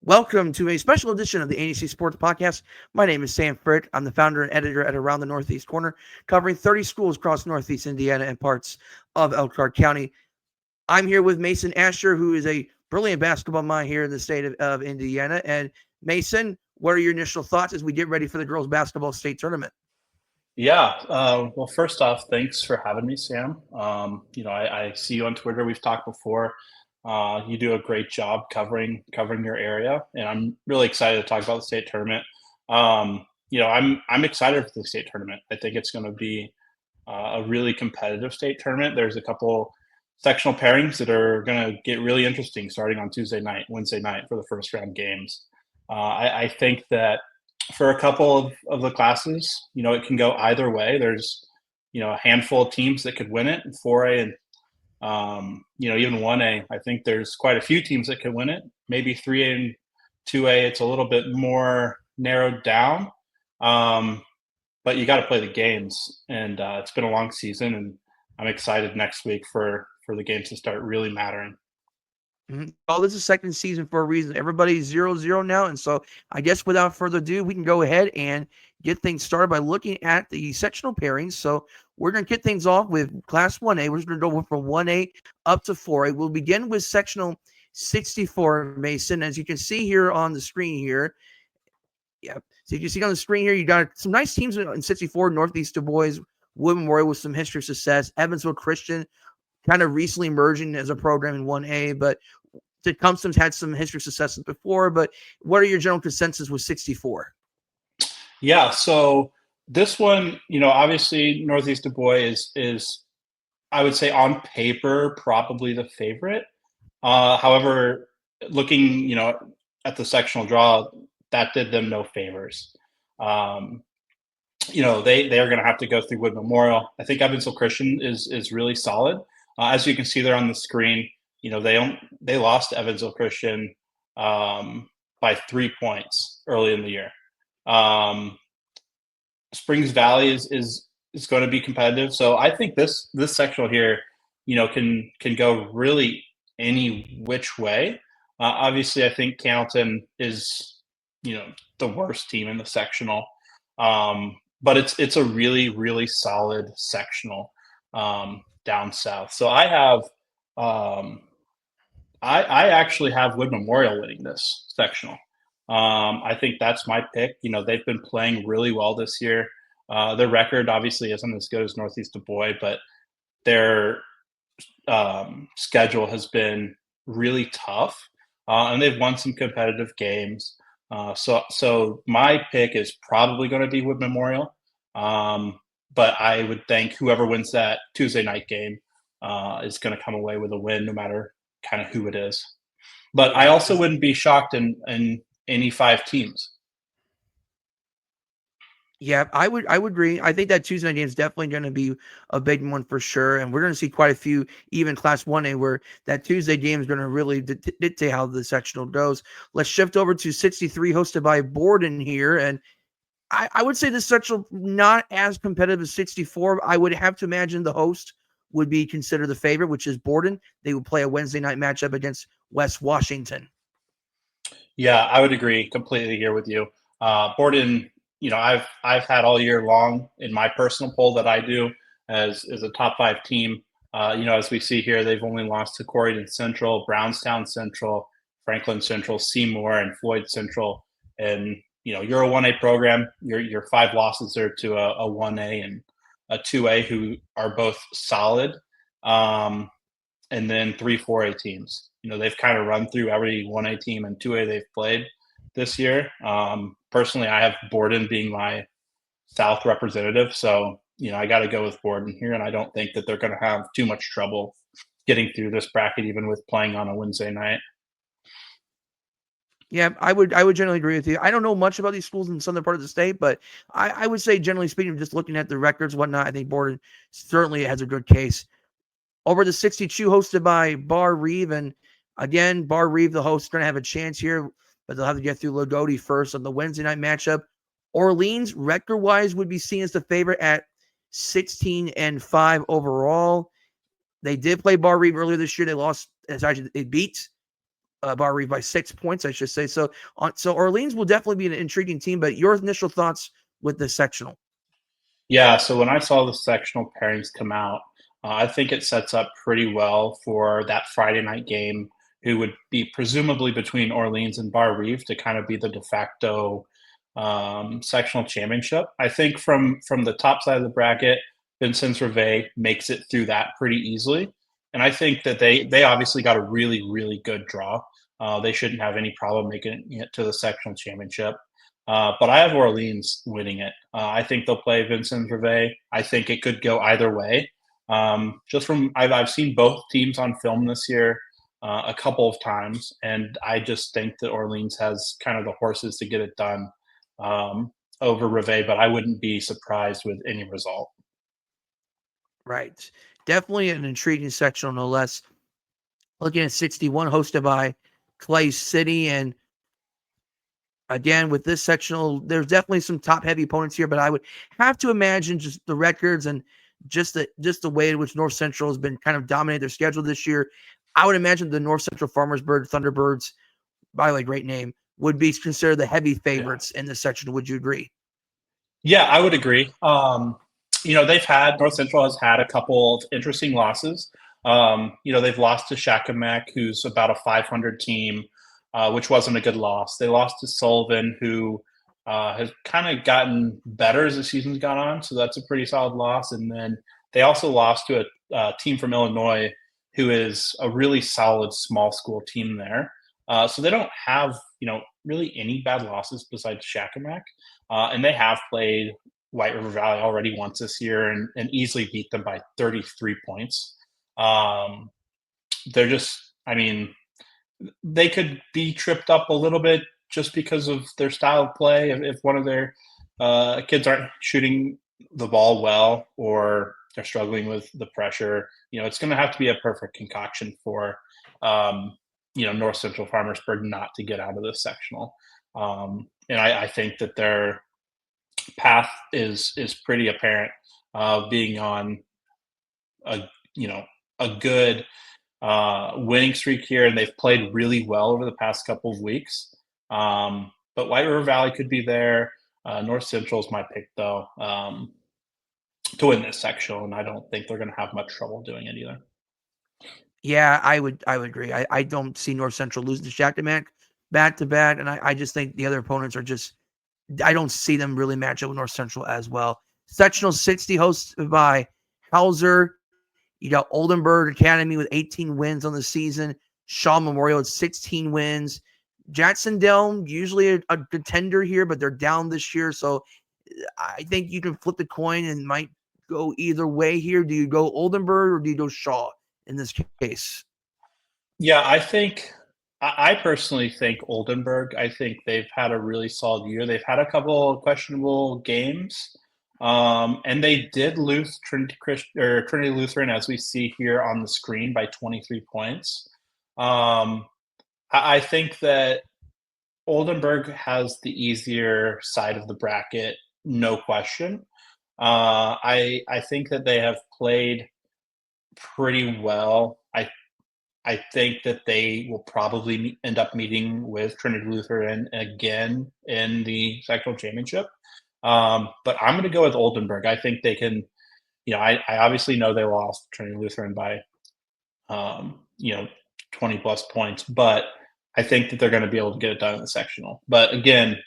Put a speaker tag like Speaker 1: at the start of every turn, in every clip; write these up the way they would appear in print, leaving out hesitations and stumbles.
Speaker 1: Welcome to a special edition of the ANEC Sports Podcast. My name is Sam Frick. I'm the founder and editor at Around the Northeast Corner, covering 30 schools across Northeast Indiana and parts of Elkhart County. I'm here with Mason Asher, who is a brilliant basketball mind here in the state of Indiana. And Mason, what are your initial thoughts as we get ready for the girls' basketball state tournament?
Speaker 2: Yeah. Well, first off, thanks for having me, Sam. I see you on Twitter. We've talked before. You do a great job covering your area, and I'm really excited to talk about the state tournament. I'm excited for the state tournament. I think it's going to be a really competitive state tournament. There's a couple sectional pairings that are going to get really interesting starting on Wednesday night for the first round games. I think that for a couple of the classes, it can go either way. There's, a handful of teams that could win it, 4A and, even 1A. I think there's quite a few teams that could win it. Maybe 3A and 2A, it's a little bit more narrowed down. But you got to play the games, and it's been a long season, and I'm excited next week for the games to start really mattering.
Speaker 1: Oh, this is second season for a reason. Everybody's 0-0 now. And so I guess without further ado, we can go ahead and get things started by looking at the sectional pairings. So we're going to get things off with Class 1A. We're just going to go from 1A up to 4A. We'll begin with sectional 64, Mason. As you can see here on the screen here. Yeah. So you can see on the screen here, you got some nice teams in 64, Northeast Du Bois, Wood Memorial with some history of success, Evansville Christian, kind of recently emerging as a program in 1A, but Tecumseh's had some history of successes before. But what are your general consensus with 64?
Speaker 2: Yeah, so this one, obviously Northeast Du Bois is I would say on paper probably the favorite. However, looking, at the sectional draw, that did them no favors. They are going to have to go through Wood Memorial. I think Evansville Christian is really solid. As you can see there on the screen, they lost to Evansville Christian by 3 points early in the year. Springs Valley is going to be competitive, so I think this sectional here, can go really any which way. Obviously, I think Cannleton is the worst team in the sectional, but it's a really really solid sectional down south. So I have. I actually have Wood Memorial winning this sectional. I think that's my pick. They've been playing really well this year. Their record obviously isn't as good as Northeast Du Bois, but their schedule has been really tough, and they've won some competitive games. So my pick is probably going to be Wood Memorial, but I would think whoever wins that Tuesday night game is going to come away with a win, no matter kind of who it is. But I also wouldn't be shocked in any 5 teams.
Speaker 1: Yeah, I would agree. I think that Tuesday night game is definitely going to be a big one for sure, and we're going to see quite a few, even Class 1A, where that Tuesday game is going to really dictate how the sectional goes. Let's shift over to 63, hosted by Borden here, and I would say this sectional not as competitive as 64. I would have to imagine the host would be considered the favorite, which is Borden. They would play a Wednesday night matchup against West Washington.
Speaker 2: Yeah, I would agree completely here with you. Borden, I've had all year long in my personal poll that I do as a top 5 team. As we see here, they've only lost to Corydon Central, Brownstown Central, Franklin Central, Seymour, and Floyd Central. And you're a 1A program. Your 5 losses are to a 1A and a 2A, who are both solid, and then 3 4A teams. They've kind of run through every 1A team and 2A they've played this year. Personally, I have Borden being my South representative, so I got to go with Borden here, and I don't think that they're going to have too much trouble getting through this bracket, even with playing on a Wednesday night.
Speaker 1: Yeah, I would generally agree with you. I don't know much about these schools in the southern part of the state, but I would say, generally speaking, just looking at the records, whatnot, I think Borden certainly has a good case. Over the 62, hosted by Bar Reeve, and again, Bar Reeve, the host, is going to have a chance here, but they'll have to get through Lagodi first on the Wednesday night matchup. Orleans, record-wise, would be seen as the favorite at 16-5 overall. They did play Bar Reeve earlier this year. They lost, they beat Bar Reeve by 6 points, I should say. So Orleans will definitely be an intriguing team. But your initial thoughts with the sectional?
Speaker 2: Yeah, so when I saw the sectional pairings come out, I think it sets up pretty well for that Friday night game, who would be presumably between Orleans and Bar Reeve to kind of be the de facto sectional championship. I think from the top side of the bracket, Vincennes Reveille makes it through that pretty easily, and I think that they obviously got a really good draw. They shouldn't have any problem making it to the sectional championship. But I have Orleans winning it. I think they'll play Vincent Reveille. I think it could go either way. Just from I've seen both teams on film this year a couple of times, and I just think that Orleans has kind of the horses to get it done um, over Reveille. But I wouldn't be surprised with any result.
Speaker 1: Right. Definitely an intriguing sectional, no less. Looking at 61, hosted by Clay City. And again, with this sectional, there's definitely some top heavy opponents here, but I would have to imagine just the records and just the way in which North Central has been kind of dominating their schedule this year. I would imagine the North Central Farmersburg Thunderbirds, by the way, great name, would be considered the heavy
Speaker 2: Yeah.
Speaker 1: favorites in this section. Would you agree?
Speaker 2: Yeah, I would agree. They've had North Central has had a couple of interesting losses. They've lost to Shakamak, who's about a 500 team, which wasn't a good loss. They lost to Sullivan, who has kind of gotten better as the season's gone on, so that's a pretty solid loss. And then they also lost to a team from Illinois, who is a really solid small school team there. So they don't have really any bad losses besides Shakamak. And they have played White River Valley already once this year and easily beat them by 33 points. They're just, I mean, they could be tripped up a little bit just because of their style of play. If one of their kids aren't shooting the ball well or they're struggling with the pressure, it's going to have to be a perfect concoction for, North Central Farmersburg not to get out of this sectional. And I think that their path is pretty apparent, being on a a good winning streak here, and they've played really well over the past couple of weeks. But White River Valley could be there. North Central is my pick, though, to win this sectional, and I don't think they're going to have much trouble doing it either.
Speaker 1: Yeah, I would agree. I don't see North Central losing to Shakamak back to back, and I just think the other opponents are just I don't see them really match up with North Central as well. Sectional 60 hosted by Hauser. You got Oldenburg Academy with 18 wins on the season. Shaw Memorial at 16 wins. Jacksonville, usually a contender here, but they're down this year. So I think you can flip the coin and might go either way here. Do you go Oldenburg or do you go Shaw in this case?
Speaker 2: Yeah, I personally think Oldenburg. I think they've had a really solid year. They've had a couple of questionable games, and they did lose Trinity Lutheran, as we see here on the screen, by 23 points. I think that Oldenburg has the easier side of the bracket, no question. I think that they have played pretty well. I think that they will probably end up meeting with Trinity Lutheran again in the sectional championship. But I'm going to go with Oldenburg. I think they can. I obviously know they lost Trinity Lutheran by, um, you know, 20 plus points, but I think that they're going to be able to get it done in the sectional. But again,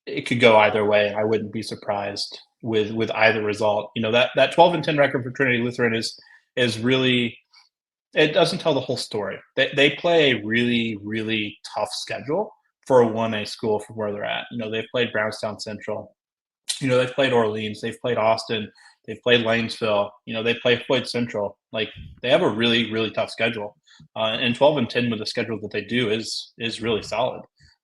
Speaker 2: it could go either way. I wouldn't be surprised with either result. That 12-10 record for Trinity Lutheran is really, it doesn't tell the whole story. They play a really, really tough schedule for a 1A school from where they're at. They've played Brownstown Central. They've played Orleans. They've played Austin. They've played Lanesville. They play Floyd Central. Like, they have a really, really tough schedule. And 12-10 with the schedule that they do is really solid.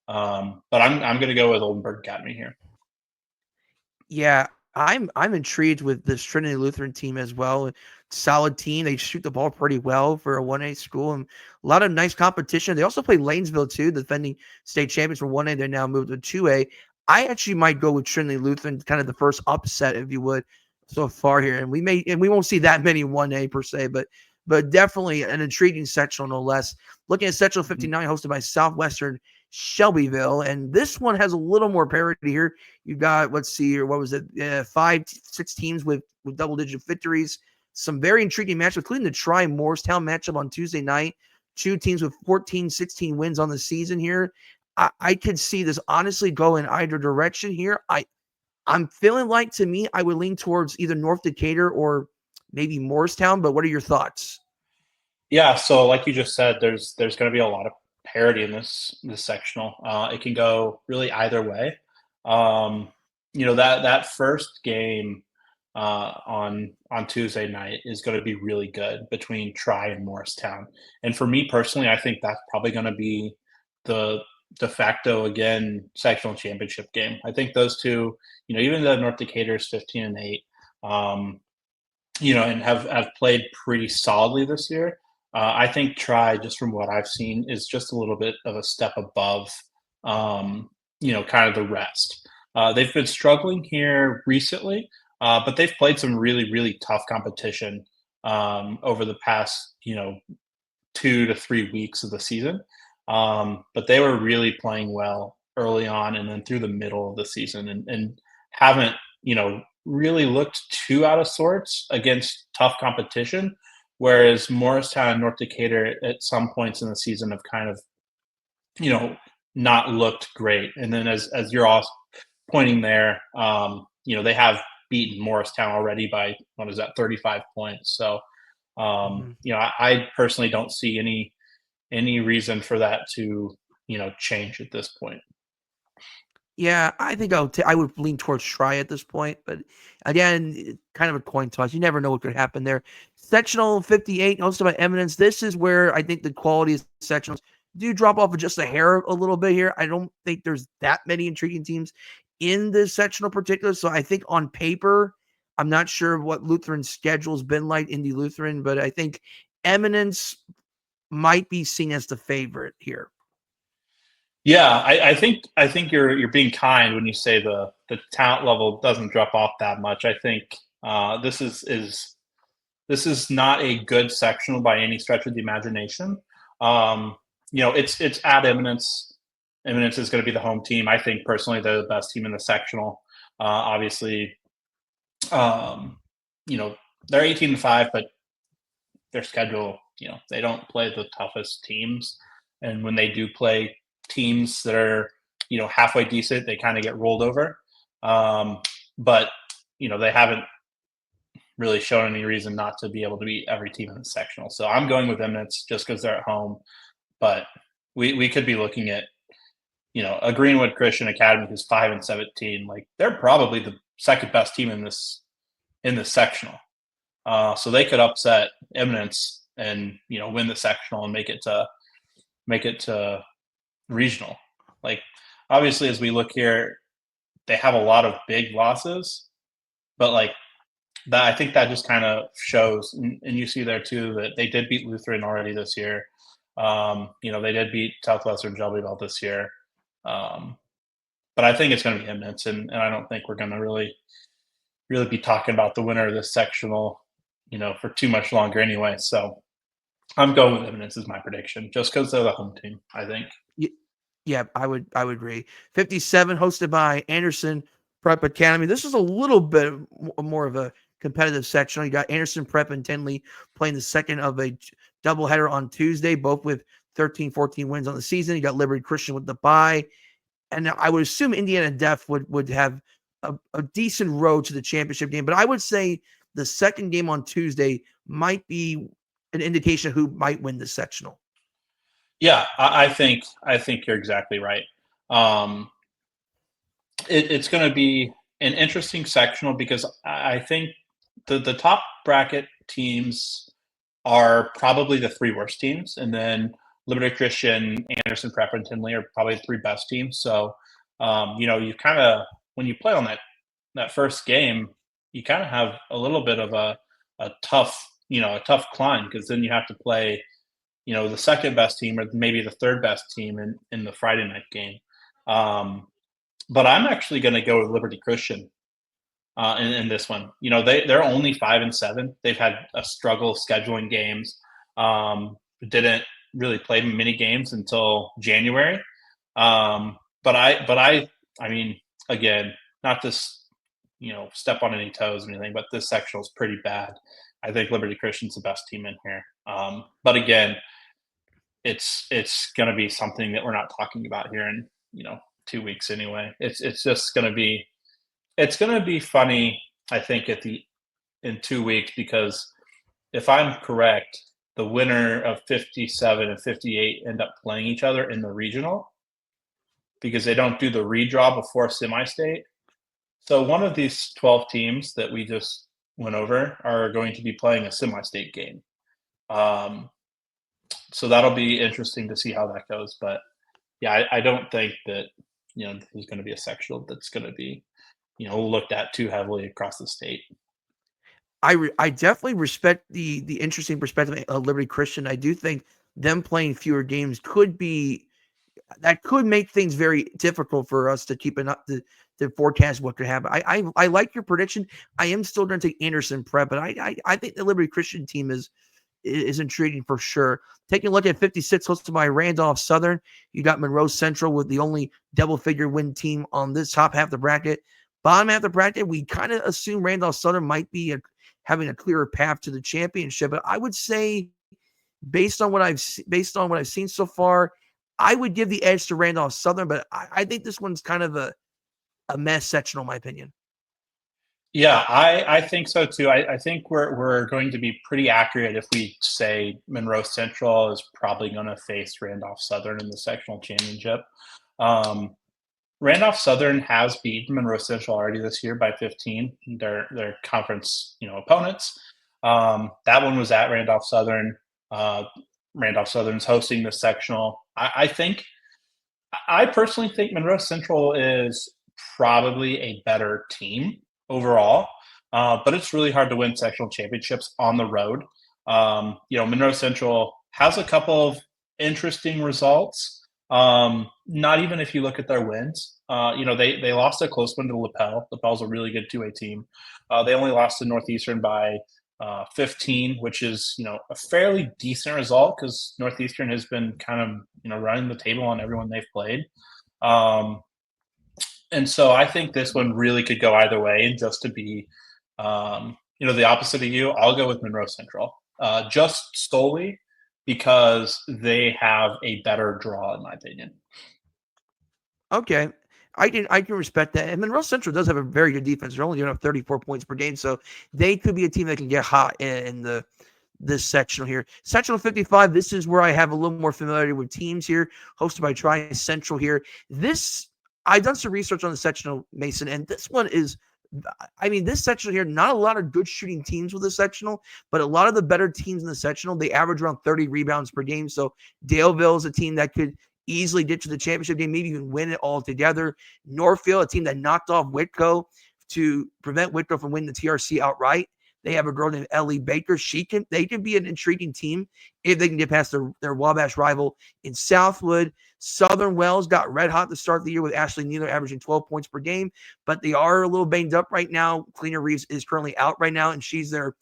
Speaker 2: But I'm going to go with Oldenburg Academy here.
Speaker 1: Yeah, I'm intrigued with this Trinity Lutheran team as well. Solid team. They shoot the ball pretty well for a 1A school and a lot of nice competition. They also play Lanesville too, defending state champions for 1A. They're now moved to 2A. I actually might go with Trinity Lutheran, kind of the first upset, if you would, so far here. And we won't see that many 1A per se, but but definitely an intriguing sectional, no less. Looking at Sectional
Speaker 2: Mhm.
Speaker 1: 59, hosted by Southwestern Shelbyville, and this one has a little more parity here. You got, let's see here, what was it, 5, 6 teams with double-digit victories. Some very intriguing matchups, including the Morristown matchup on Tuesday night. 2 teams with 14, 16 wins on the season here. I could see this honestly go in either direction here. I'm feeling like, to me, I would lean towards either North Decatur or maybe Morristown. But what are your thoughts?
Speaker 2: Yeah, so like you just said, there's going to be a lot of parity in this sectional. It can go really either way. Um, that first game on Tuesday night is going to be really good between Tri and Morristown. And for me personally, I think that's probably going to be the de facto again sectional championship game. I think those two, even though North Decatur is 15-8, um, and have played pretty solidly this year. I think Tri, just from what I've seen, is just a little bit of a step above, kind of the rest. They've been struggling here recently, but they've played some really, really tough competition over the past, 2 to 3 weeks of the season. But they were really playing well early on and then through the middle of the season and haven't, really looked too out of sorts against tough competition. Whereas Morristown and North Decatur at some points in the season have kind of, you know, not looked great. And then as you're also pointing there, they have beaten Morristown already by what is that, 35 points. So
Speaker 1: Mhm.
Speaker 2: I personally don't see any reason for that to, change at this point.
Speaker 1: Yeah, I think I would lean towards Try at this point, but again, kind of a coin toss. You never know what could happen there. Sectional 58, hosted by Eminence. This is where I think the quality of sectionals do drop off just a hair a little bit here. I don't think there's that many intriguing teams in this sectional particular. So I think on paper, I'm not sure what Lutheran's schedule's been like, Indy Lutheran, but I think Eminence might be seen as the favorite here.
Speaker 2: Yeah, I think you're being kind when you say the talent level doesn't drop off that much. I think this is not a good sectional by any stretch of the imagination. Um, it's at Eminence. Eminence is going to be the home team. I think personally they're the best team in the sectional. Obviously, um, you know they're 18-5, but their schedule, they don't play the toughest teams, and when they do play teams that are halfway decent, they kind of get rolled over. Um, but they haven't really shown any reason not to be able to beat every team in the sectional. So I'm going with Eminence just because they're at home. But we could be looking at a Greenwood Christian Academy who's 5-17. Like they're probably the second best team in this sectional. So they could upset Eminence and win the sectional and make it to regional. Like obviously, as we look here, they have a lot of big losses, but like that, I think that just kind of shows, and you see there too that they did beat Lutheran already this year. They did beat Southwestern Shelbyville this year, um, but I think it's going to be Eminence, and I don't think we're going to really be talking about the winner of this sectional, for too much longer anyway. So I'm going with Eminence as my prediction, just because they're the home team. I think.
Speaker 1: Yeah, I would agree. 57, hosted by Anderson Prep Academy. This is a little bit more of a competitive section. You got Anderson Prep and Tenley playing the second of a doubleheader on Tuesday, both with 13, 14 wins on the season. You got Liberty Christian with the bye. And I would assume Indiana Def would have a decent road to the championship game. But I would say the second game on Tuesday might be an indication of who might win the sectional.
Speaker 2: Yeah, I think you're exactly right. Um, it's going to be an interesting sectional because I think the top bracket teams are probably the three worst teams, and then Liberty Christian, Anderson Prep, and Tinley are probably the three best teams. So, you kind of when you play on that first game, you kind of have a little bit of a tough a tough climb because then you have to play the second best team or maybe the third best team in the Friday night game. Um, but I'm actually going to go with Liberty Christian in this one. They're only 5-7. They've had a struggle scheduling games. Didn't really play mini games until January. But I mean, again, not to step on any toes or anything, but this sectional is pretty bad. I think Liberty Christian's the best team in here. But again, it's going to be something that we're not talking about here in 2 weeks anyway. It's just going to be funny, I think, in 2 weeks, because if I'm correct, the winner of 57 and 58 end up playing each other in the regional because they don't do the redraw before semi-state. So one of these 12 teams that we just went over are going to be playing a semi-state game. So that'll be interesting to see how that goes. But yeah, I don't think that there's going to be a sectional that's going to be looked at too heavily across the state.
Speaker 1: I definitely respect the interesting perspective of Liberty Christian. I do think them playing fewer games could make things very difficult for us to keep to forecast what could happen. I like your prediction. I am still going to take Anderson Prep, but I think the Liberty Christian team is intriguing for sure. Taking a look at 56 hosted by Randolph Southern, you got Monroe Central with the only double-figure win team on this top half of the bracket. Bottom half of the bracket, we kind of assume Randolph Southern might be having a clearer path to the championship. But I would say, based on what I've seen so far, I would give the edge to Randolph Southern. But I think this one's kind of a mess sectional, in my opinion.
Speaker 2: Yeah, I think so too. I think we're going to be pretty accurate if we say Monroe Central is probably going to face Randolph Southern in the sectional championship. Randolph Southern has beaten Monroe Central already this year by 15. Their conference opponents. That one was at Randolph Southern. Randolph Southern's hosting the sectional. I personally think Monroe Central is probably a better team overall, but it's really hard to win sectional championships on the road. Monroe Central has a couple of interesting results. Not even if you look at their wins. They lost a close one to LaPel. LaPel's a really good 2A team. They only lost to Northeastern by 15, which is a fairly decent result because Northeastern has been kind of running the table on everyone they've played. And so I think this one really could go either way. And just to be, the opposite of you, I'll go with Monroe Central, just solely because they have a better draw, in my opinion.
Speaker 1: Okay. I can respect that. And Monroe Central does have a very good defense. They're only giving up 34 points per game. So they could be a team that can get hot in this sectional here. Sectional 55, this is where I have a little more familiarity with teams here, hosted by Tri Central here. I've done some research on the sectional, Mason, and this one is, this sectional here, not a lot of good shooting teams with the sectional, but a lot of the better teams in the sectional, they average around 30 rebounds per game. So Daleville is a team that could easily get to the championship game, maybe even win it all together. Northfield, a team that knocked off Whitco to prevent Whitco from winning the TRC outright. They have a girl named Ellie Baker. They can be an intriguing team if they can get past their Wabash rival in Southwood. Southern Wells got red hot to start the year with Ashley Nealon averaging 12 points per game, but they are a little banged up right now. Cleaner Reeves is currently out right now, and she's their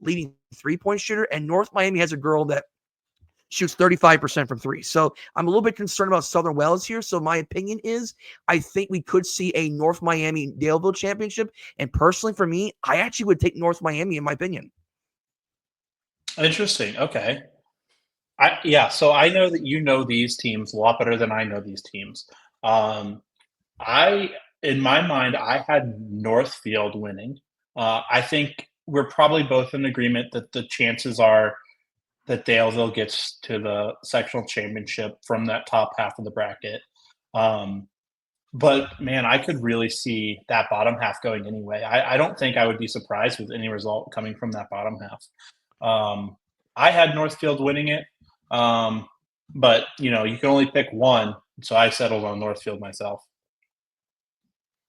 Speaker 1: leading three-point shooter. And North Miami has a girl that shoots 35% from three. So I'm a little bit concerned about Southern Wells here. So my opinion is I think we could see a North Miami Daleville championship. And personally for me, I actually would take North Miami in my opinion.
Speaker 2: Interesting. Okay. So I know that you know these teams a lot better than I know these teams. In my mind, I had Northfield winning. I think we're probably both in agreement that the chances are that Daleville gets to the sectional championship from that top half of the bracket. But man, I could really see that bottom half going anyway. I don't think I would be surprised with any result coming from that bottom half. I had Northfield winning it. But you can only pick one. So I settled on Northfield myself.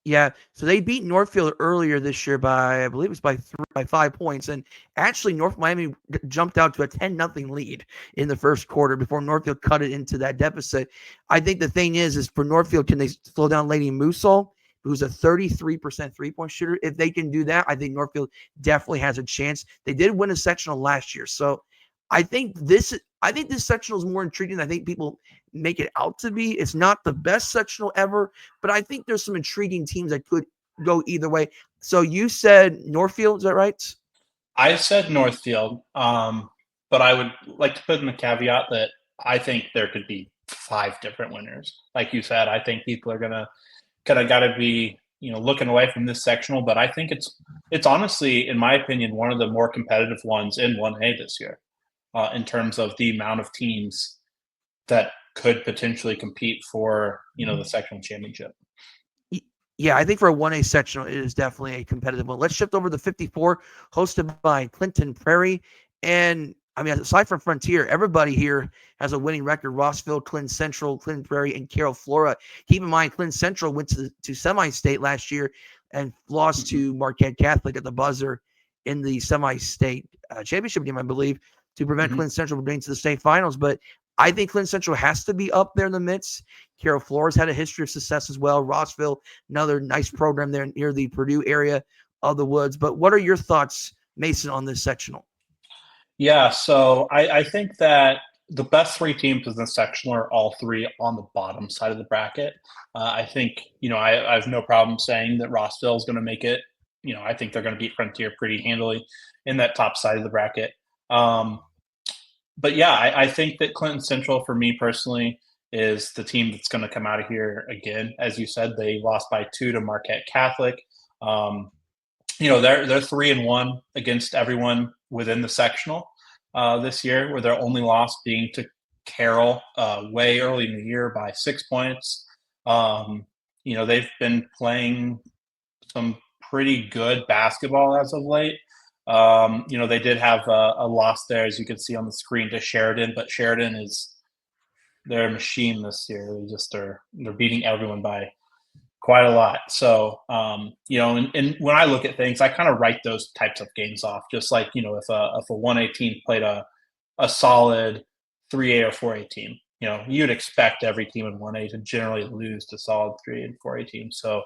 Speaker 1: Yeah, so they beat Northfield earlier this year by, I believe it was by 5 points. And actually, North Miami jumped out to a 10-0 lead in the first quarter before Northfield cut it into that deficit. I think the thing is for Northfield, can they slow down Lady Musel? who's a 33% three-point shooter. If they can do that, I think Northfield definitely has a chance. They did win a sectional last year, so I think this sectional is more intriguing than I think people make it out to be. It's not the best sectional ever, but I think there's some intriguing teams that could go either way. So you said Northfield, is that right?
Speaker 2: I said Northfield, but I would like to put in the caveat that I think there could be 5 different winners. Like you said, I think people are gonna kind of got to be looking away from this sectional, but I think it's honestly, in my opinion, one of the more competitive ones in 1A this year, in terms of the amount of teams that could potentially compete for the sectional championship.
Speaker 1: Yeah, I think for a 1A sectional, it is definitely a competitive one. Let's shift over to 54, hosted by Clinton Prairie. And I mean, aside from Frontier, everybody here has a winning record. Rossville, Clinton Central, Clinton Prairie, and Carroll Flora. Keep in mind, Clinton Central went to semi-state last year and lost to Marquette Catholic at the buzzer in the semi-state championship game, I believe, to prevent Clinton Central from getting to the state finals. But I think Clinton Central has to be up there in the midst. Carroll Flores had a history of success as well. Rossville, another nice program there near the Purdue area of the Woods. But what are your thoughts, Mason, on this sectional?
Speaker 2: Yeah, so I think that the best 3 teams in the sectional are all 3 on the bottom side of the bracket. I think, I have no problem saying that Rossville is going to make it. I think they're going to beat Frontier pretty handily in that top side of the bracket. But yeah, I think that Clinton Central, for me personally, is the team that's going to come out of here again. As you said, they lost by 2 to Marquette Catholic. They're 3-1 against everyone within the sectional this year, where their only loss being to Carroll way early in the year by 6 points. They've been playing some pretty good basketball as of late. They did have a loss there, as you can see on the screen, to Sheridan, but Sheridan they're a machine this year. They're beating everyone by quite a lot. So, and when I look at things, I kind of write those types of games off. Just like, if a 1A team played a solid 3A or 4A team, you'd expect every team in 1A to generally lose to solid 3A and 4A teams. So,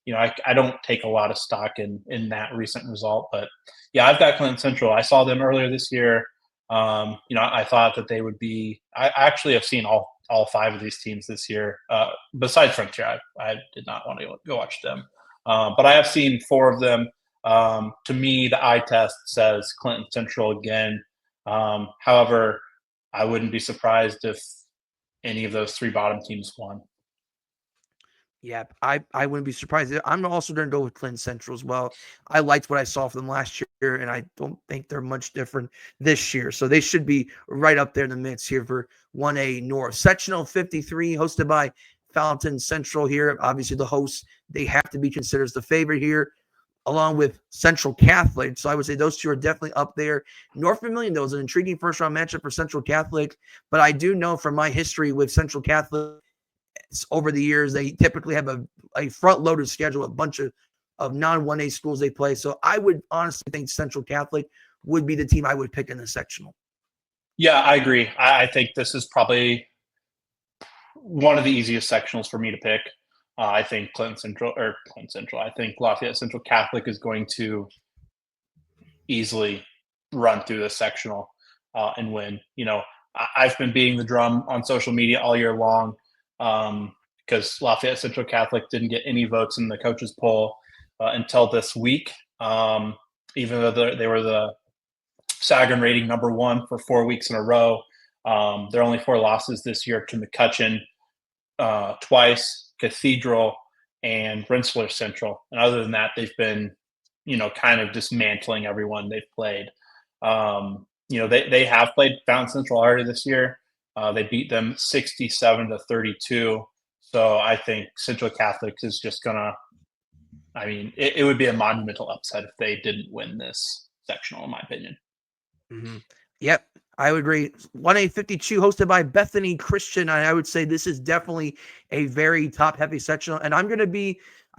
Speaker 2: I don't take a lot of stock in that recent result. But yeah, I've got Clinton Central. I saw them earlier this year. I thought that they would be. I actually have seen all 5 of these teams this year. Besides Frontier, I did not want to go watch them, but I have seen 4 of them. To me, the eye test says Clinton Central again. However, I wouldn't be surprised if any of those 3 bottom teams won.
Speaker 1: Yeah, I wouldn't be surprised. I'm also going to go with Clinton Central as well. I liked what I saw from them last year, and I don't think they're much different this year. So they should be right up there in the midst here for 1A North. Sectional 53, hosted by Fountain Central here. Obviously, the hosts, they have to be considered as the favorite here, along with Central Catholic. So I would say those 2 are definitely up there. North Vermilion, though, is an intriguing first-round matchup for Central Catholic. But I do know from my history with Central Catholic, over the years, they typically have a front-loaded schedule, a bunch of non-1A schools they play. So I would honestly think Central Catholic would be the team I would pick in the sectional.
Speaker 2: Yeah, I agree. I think this is probably one of the easiest sectionals for me to pick. I think Clinton Central. I think Lafayette Central Catholic is going to easily run through this sectional and win. I've been beating the drum on social media all year long, because Lafayette Central Catholic didn't get any votes in the coaches poll until this week, even though they were the Sagarin rating number 1 for 4 weeks in a row. There are only 4 losses this year to McCutcheon twice, Cathedral, and Rensselaer Central. And other than that, they've been, kind of dismantling everyone they've played. They have played Fountain Central already this year. They beat them 67-32. So I think Central Catholic is just going to, it would be a monumental upset if they didn't win this sectional, in my opinion.
Speaker 1: Mm-hmm. Yep, I would agree. 1A 52, hosted by Bethany Christian. I would say this is definitely a very top-heavy sectional. And I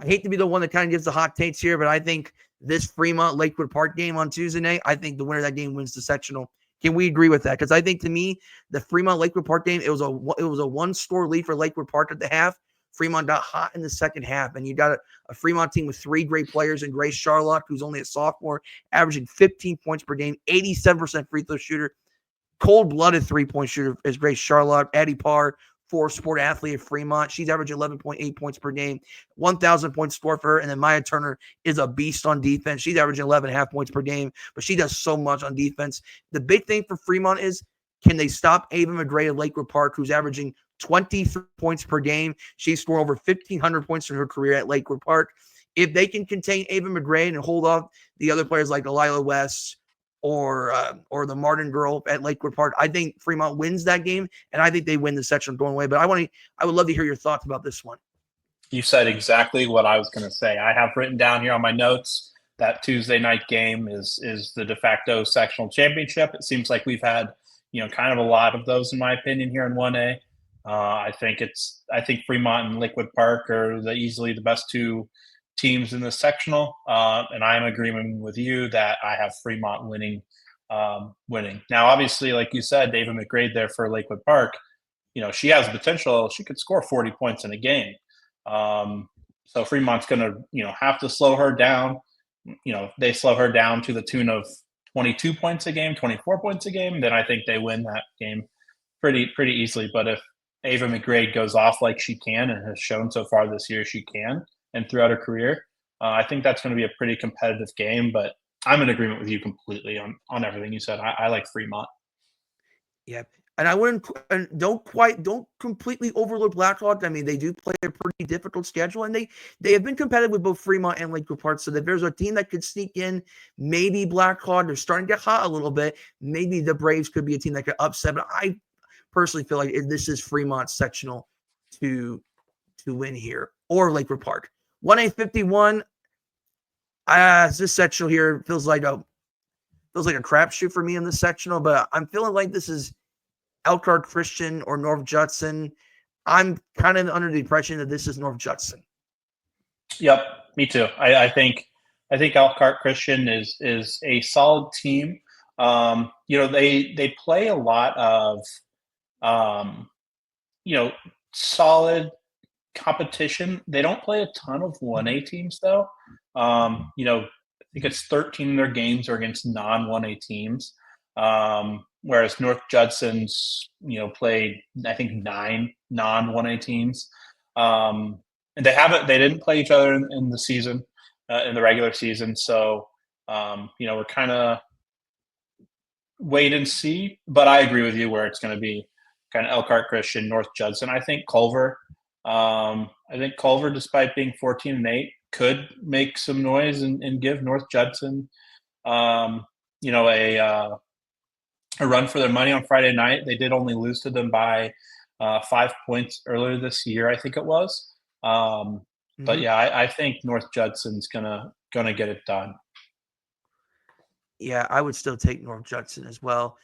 Speaker 1: hate to be the one that kind of gives the hot takes here, but I think this Fremont Lakewood Park game on Tuesday night, I think the winner of that game wins the sectional. Can we agree with that? Because I think, to me, the Fremont Lakewood Park game, it was a 1-score lead for Lakewood Park at the half. Fremont got hot in the second half, and you got a Fremont team with 3 great players in Grace Charlotte, who's only a sophomore, averaging 15 points per game, 87% free throw shooter, cold-blooded three-point shooter is Grace Charlotte. Addie Parr, 4-sport athlete at Fremont. She's averaging 11.8 points per game, 1,000 points scored for her. And then Maya Turner is a beast on defense. She's averaging 11.5 points per game, but she does so much on defense. The big thing for Fremont is, can they stop Ava McGray at Lakewood Park, who's averaging 23 points per game? She's scored over 1,500 points in her career at Lakewood Park. If they can contain Ava McGray and hold off the other players like Delilah West or the Martin girl at Lakewood Park, I think Fremont wins that game, and I think they win the section going away. But I would love to hear your thoughts about this one.
Speaker 2: You said exactly what I was going to say. I have written down here on my notes that Tuesday night game is the de facto sectional championship. It seems like we've had, kind of a lot of those, in my opinion, here in 1A. I think Fremont and Lakewood Park are easily the best 2 teams in the sectional, and I am agreeing with you that I have Fremont winning. Now, obviously, like you said, David McGrade there for Lakewood Park, she has potential. She could score 40 points in a game. So Fremont's going to, have to slow her down. They slow her down to the tune of 22 points a game, 24 points a game, then I think they win that game pretty easily. But if Ava McGrade goes off like she can and has shown so far this year she can, and throughout her career, I think that's going to be a pretty competitive game. But I'm in agreement with you completely on everything you said. I like Fremont.
Speaker 1: Yeah. And I wouldn't, and don't completely overlook Blackhawk. I mean, they do play a pretty difficult schedule, and they have been competitive with both Fremont and Lakewood Park. So that there's a team that could sneak in, maybe Blackhawk. They're starting to get hot a little bit. Maybe the Braves could be a team that could upset. But I personally feel like this is Fremont's sectional to win here, or Lakewood Park. 1A51. This sectional here feels like a crapshoot for me in this sectional, but I'm feeling like this is Elkhart Christian or North Judson. I'm kind of under the impression that this is North Judson.
Speaker 2: Yep, me too. I think Elkhart Christian is a solid team. They play a lot of solid competition. They don't play a ton of 1A teams though. I think it's 13 of their games are against non-1A teams. Whereas North Judson's, played, I think, 9 non-1A teams. And they didn't play each other in the season, in the regular season. So, we're kind of wait and see. But I agree with you where it's going to be kind of Elkhart Christian, North Judson. I think Culver, despite being 14-8, could make some noise and give North Judson, a run for their money on Friday night. They did only lose to them by 5 points earlier this year, I think it was. But yeah, I think North Judson's gonna get it done.
Speaker 1: Yeah, I would still take North Judson as well.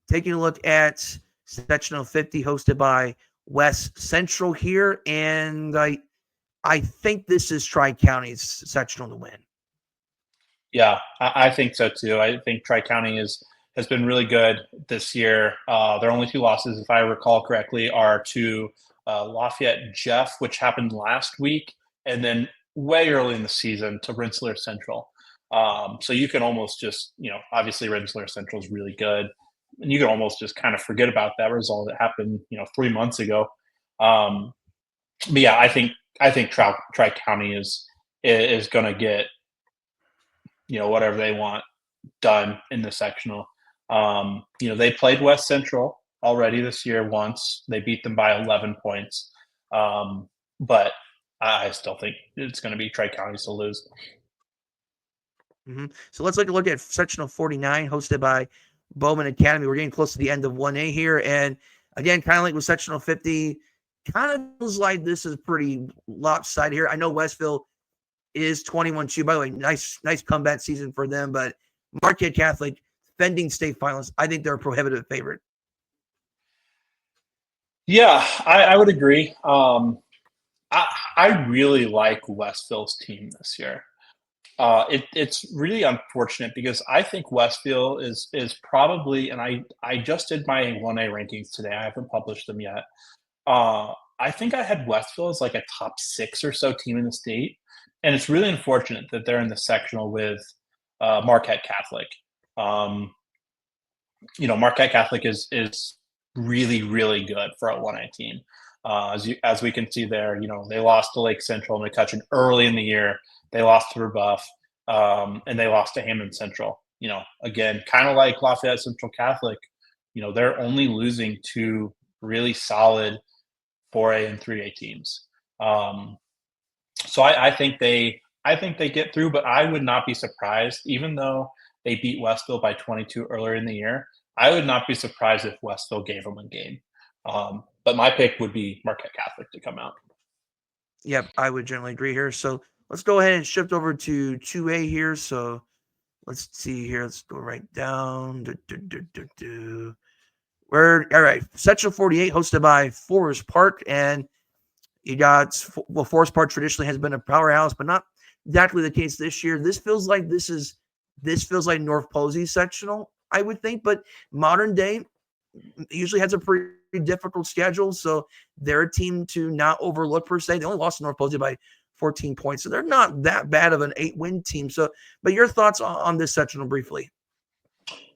Speaker 1: Taking a look at Sectional 50, hosted by West Central here, and I think this is Tri-County's sectional to win.
Speaker 2: Yeah, I think so too. I think Tri-County has been really good this year. Their only 2 losses, if I recall correctly, are to Lafayette Jeff, which happened last week, and then way early in the season to Rensselaer Central. So you can almost just, obviously Rensselaer Central is really good, and you can almost just kind of forget about that result that happened, 3 months ago. But yeah, I think Tri-County is going to get, whatever they want done in the sectional. They played West Central already this year once. They beat them by 11 points. But I still think it's going to be Tri-County's to lose.
Speaker 1: So let's look at Sectional 49, hosted by Bowman Academy. We're getting close to the end of 1A here. And again, kind of like with Sectional 50, kind of feels like this is pretty lopsided here. I know Westville is 21-2. By the way, nice comeback season for them. But Marquette Catholic, defending state finalists, I think they're a prohibitive favorite.
Speaker 2: Yeah, I would agree. I really like Westville's team this year. It's really unfortunate because I think Westville is probably, and I just did my 1A rankings today. I haven't published them yet. I I think I had Westville as like a top 6 or so team in the state, and it's really unfortunate that they're in the sectional with Marquette Catholic. Um, Marquette Catholic is really really good for a 1A team. As we can see there, they lost to Lake Central and McCutcheon early in the year. They lost to Rebuff, and they lost to Hammond Central. Again, kind of like Lafayette Central Catholic. They're only losing to really solid 4A and 3A teams. So I think they get through, but I would not be surprised, even though they beat Westville by 22 earlier in the year. I would not be surprised if Westville gave them a game. But my pick would be Marquette Catholic to come out.
Speaker 1: Yep, I would generally agree here. So let's go ahead and shift over to 2A here. So let's see here. Let's go right down. We're all right. Section 48, hosted by Forest Park, and you got Forest Park traditionally has been a powerhouse, but not exactly the case this year. This feels like North Posey sectional, I would think, but modern day usually has a pretty difficult schedule, so they're a team to not overlook per se. They only lost to North Posey by 14 points, so they're not that bad of an 8-win team. So, but your thoughts on this sectional briefly?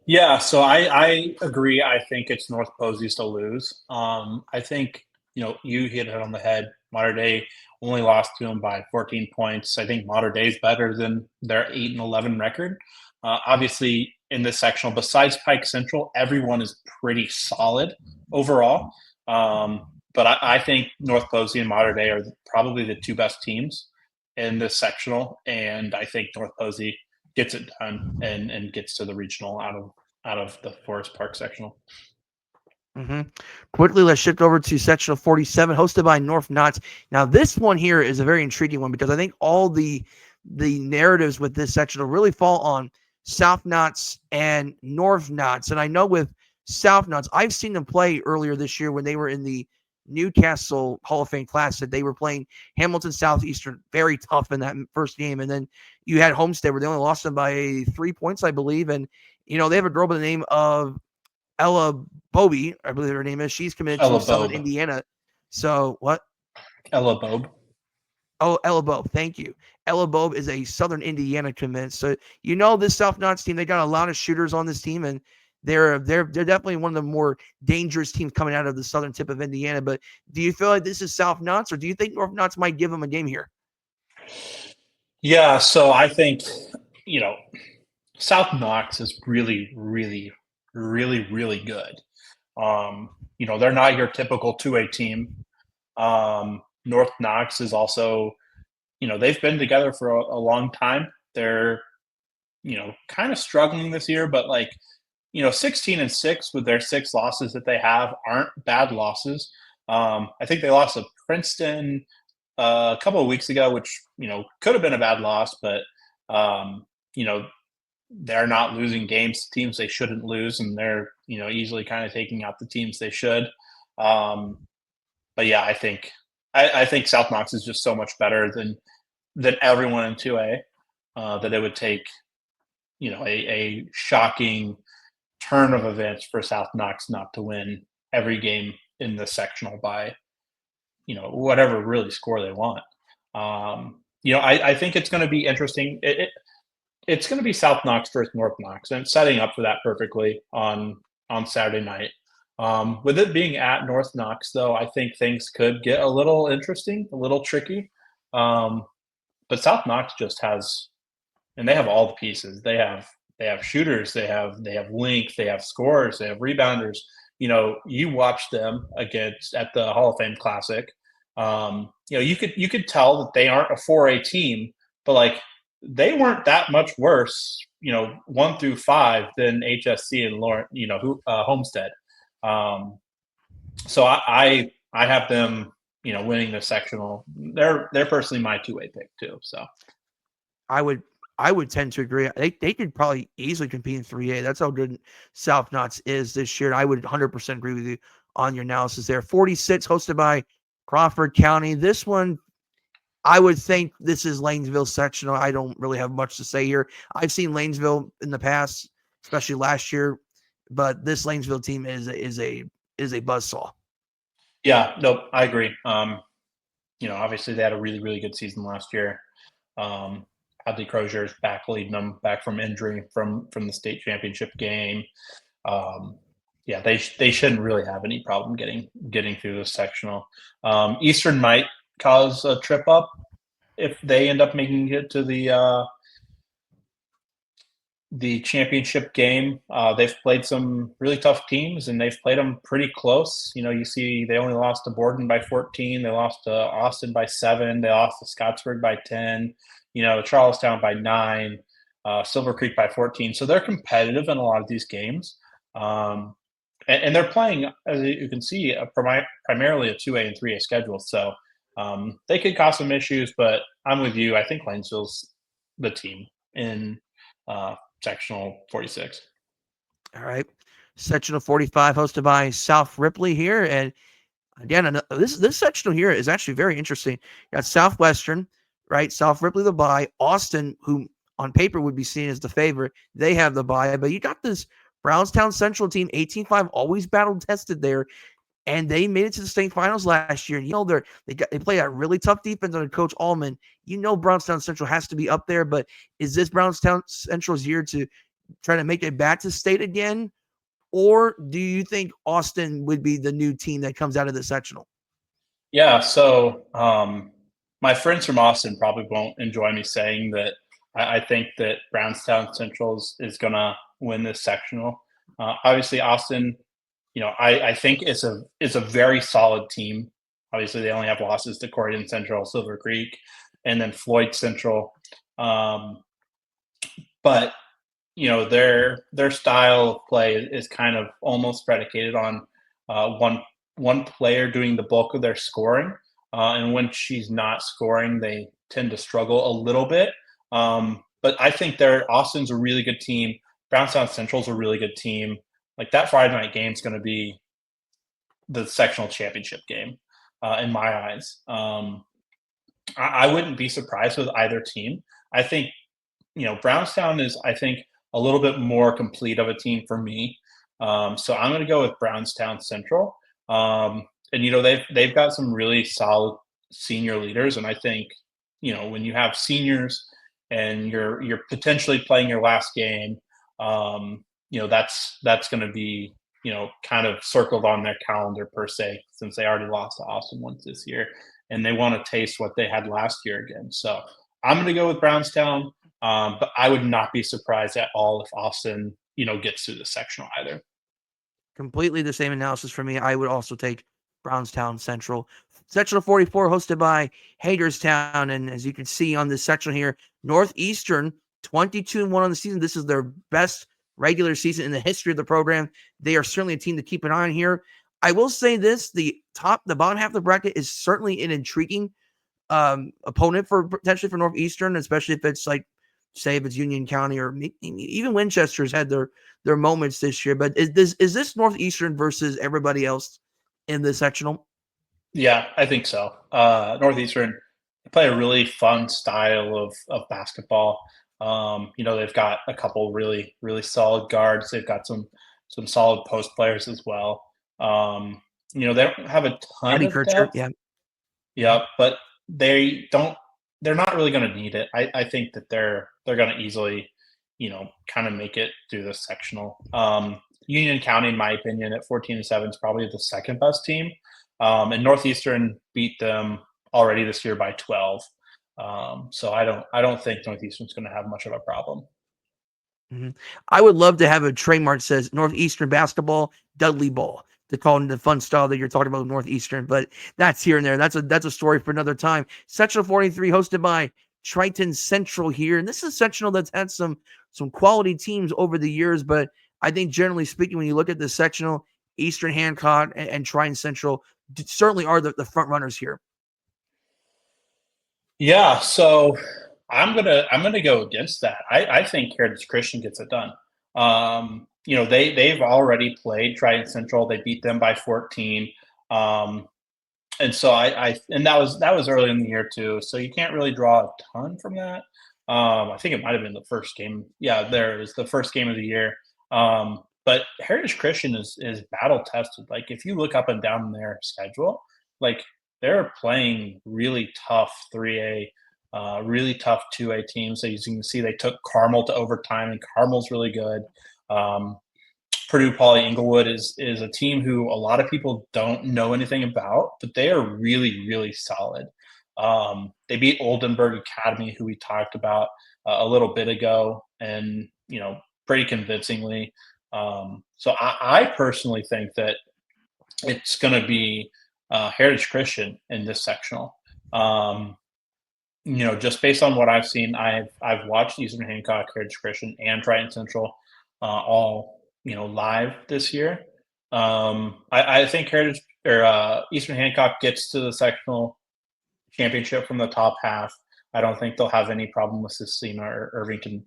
Speaker 2: Yeah, so I agree. I think it's North Posey's to lose. I think you hit it on the head. Mater Dei only lost to them by 14 points. I think Mater Dei is better than their 8-11 record. Obviously, in this sectional, besides Pike Central, everyone is pretty solid overall. But I think North Posey and Mater Dei are probably the two best teams in this sectional, and I think North Posey gets it done and gets to the regional out of the Forest Park sectional.
Speaker 1: Mm-hmm. Quickly, let's shift over to sectional 47, hosted by North Knox. Now, this one here is a very intriguing one because I think all the narratives with this sectional really fall on South Knox and North Knox. And I know with South Knox, I've seen them play earlier this year when they were in the Newcastle Hall of Fame Classic. They were playing Hamilton Southeastern, very tough in that first game. And then you had Homestead where they only lost them by 3 points, I believe. And, they have a girl by the name of Ella Bobby, I believe her name is. She's committed to Southern Indiana. So what?
Speaker 2: Ella Bobe.
Speaker 1: Oh, Ella Bobe. Thank you. Ella Bobe is a Southern Indiana commit. So this South Knox team, they got a lot of shooters on this team, and they're definitely one of the more dangerous teams coming out of the southern tip of Indiana. But do you feel like this is South Knox, or do you think North Knox might give them a game here?
Speaker 2: Yeah, so I think South Knox is really, really, really, really good. They're not your typical 2A team. North Knox is also, they've been together for a long time. They're, kind of struggling this year, but 16-6 with their 6 losses that they have aren't bad losses. I think they lost to Princeton a couple of weeks ago, which, could have been a bad loss, but, they're not losing games to teams they shouldn't lose, and they're easily kind of taking out the teams they should. But yeah, I think South Knox is just so much better than everyone in 2A that it would take a shocking turn of events for South Knox not to win every game in the sectional by whatever really score they want. I think it's going to be interesting. It's going to be South Knox versus North Knox, and it's setting up for that perfectly on Saturday night. With it being at North Knox, though, I think things could get a little interesting, a little tricky. But South Knox just has, and they have all the pieces. They have shooters, they have length, they have scorers, they have rebounders. You watch them at the Hall of Fame Classic. You could tell that they aren't a 4A team, but they weren't that much worse, 1 through 5 than HSC and Homestead. So I have them, winning the sectional. They're personally my 2A pick too. So
Speaker 1: I would tend to agree. They could probably easily compete in 3A. That's how good South Knox is this year. I would 100% agree with you on your analysis there. 46, hosted by Crawford County. This one, I would think this is Lanesville sectional. I don't really have much to say here. I've seen Lanesville in the past, especially last year, but this Lanesville team is a buzzsaw.
Speaker 2: Yeah, nope, I agree. Obviously they had a really, really good season last year. Hadley Crozier's back leading them back from injury from the state championship game. Um, yeah, they shouldn't really have any problem getting through the sectional. Eastern might cause a trip up if they end up making it to the championship game. They've played some really tough teams, and they've played them pretty close. You see they only lost to Borden by 14. They lost to Austin by 7. They lost to Scottsburg by 10. Charlestown by 9. Silver Creek by 14. So they're competitive in a lot of these games. And they're playing, as you can see, primarily a 2A and 3A schedule. So they could cause some issues, but I'm with you. I think Lanesville's the team in sectional 46.
Speaker 1: All right. Sectional 45 hosted by South Ripley here. And again, this sectional here is actually very interesting. You got Southwestern, right? South Ripley the bye. Austin, who on paper would be seen as the favorite, they have the bye. But you got this Brownstown Central team, 18-5, always battle tested there. And they made it to the state finals last year. And they play a really tough defense under Coach Allman. Brownstown Central has to be up there, but is this Brownstown Central's year to try to make it back to state again? Or do you think Austin would be the new team that comes out of the sectional?
Speaker 2: Yeah, so my friends from Austin probably won't enjoy me saying that I think that Brownstown Central is going to win this sectional. Obviously, Austin, I think it's a very solid team. Obviously, they only have losses to Corydon Central, Silver Creek, and then Floyd Central. But their style of play is kind of almost predicated on one player doing the bulk of their scoring, and when she's not scoring, they tend to struggle a little bit. But I think Austin's a really good team. Brownstown Central's a really good team. Like that Friday night game is going to be the sectional championship game in my eyes. I wouldn't be surprised with either team. I think Brownstown is, I think, a little bit more complete of a team for me. So I'm going to go with Brownstown Central. And they've got some really solid senior leaders, and I think when you have seniors and you're potentially playing your last game, that's going to be kind of circled on their calendar per se, since they already lost to Austin once this year, and they want to taste what they had last year again. So I'm going to go with Brownstown. But I would not be surprised at all if Austin, gets through the sectional either.
Speaker 1: Completely the same analysis for me. I would also take Brownstown Central. Sectional 44 hosted by Hagerstown. And as you can see on this section here, Northeastern 22-1 on the season. This is their best regular season in the history of the program. They are certainly a team to keep an eye on here. I will say this, the bottom half of the bracket is certainly an intriguing opponent potentially for Northeastern, especially if it's like, say, if it's Union County or even Winchester's had their moments this year. But is this Northeastern versus everybody else in the sectional?
Speaker 2: Yeah, I think so. Northeastern play a really fun style of basketball. They've got a couple really, really solid guards. They've got some solid post players as well. They don't have a ton
Speaker 1: Eddie
Speaker 2: of
Speaker 1: Kircher,
Speaker 2: depth.
Speaker 1: yeah.
Speaker 2: Yeah, but they're not really going to need it. I think that they're going to easily, kind of make it through the sectional. Union County, in my opinion, at 14-7 is probably the second best team. And Northeastern beat them already this year by 12. So I don't think Northeastern's going to have much of a problem.
Speaker 1: Mm-hmm. I would love to have a trademark that says Northeastern basketball, Dudley Ball, to call it the fun style that you're talking about with Northeastern, but that's here and there. That's a story for another time. Sectional 43 hosted by Triton Central here. And this is a sectional that's had some quality teams over the years, but I think generally speaking, when you look at the sectional, Eastern Hancock and Triton Central certainly are the front runners here.
Speaker 2: Yeah, so I'm gonna go against that. I think Heritage Christian gets it done. They've already played Triton Central. They beat them by 14. And so and that was early in the year too. So you can't really draw a ton from that. I think it might have been the first game. Yeah, there is the first game of the year. But Heritage Christian is battle tested. Like if you look up and down their schedule, like they're playing really tough 3A, really tough 2A teams. So as you can see, they took Carmel to overtime, and Carmel's really good. Um, Purdue Poly Inglewood is a team who a lot of people don't know anything about, but they are really, really solid. They beat Oldenburg Academy, who we talked about a little bit ago, and pretty convincingly. So I personally think that it's going to be Heritage Christian in this sectional. Just based on what I've seen, I've watched Eastern Hancock, Heritage Christian, and Triton Central all live this year. I think Heritage or Eastern Hancock gets to the sectional championship from the top half. I don't think they'll have any problem with Sistina or Irvington.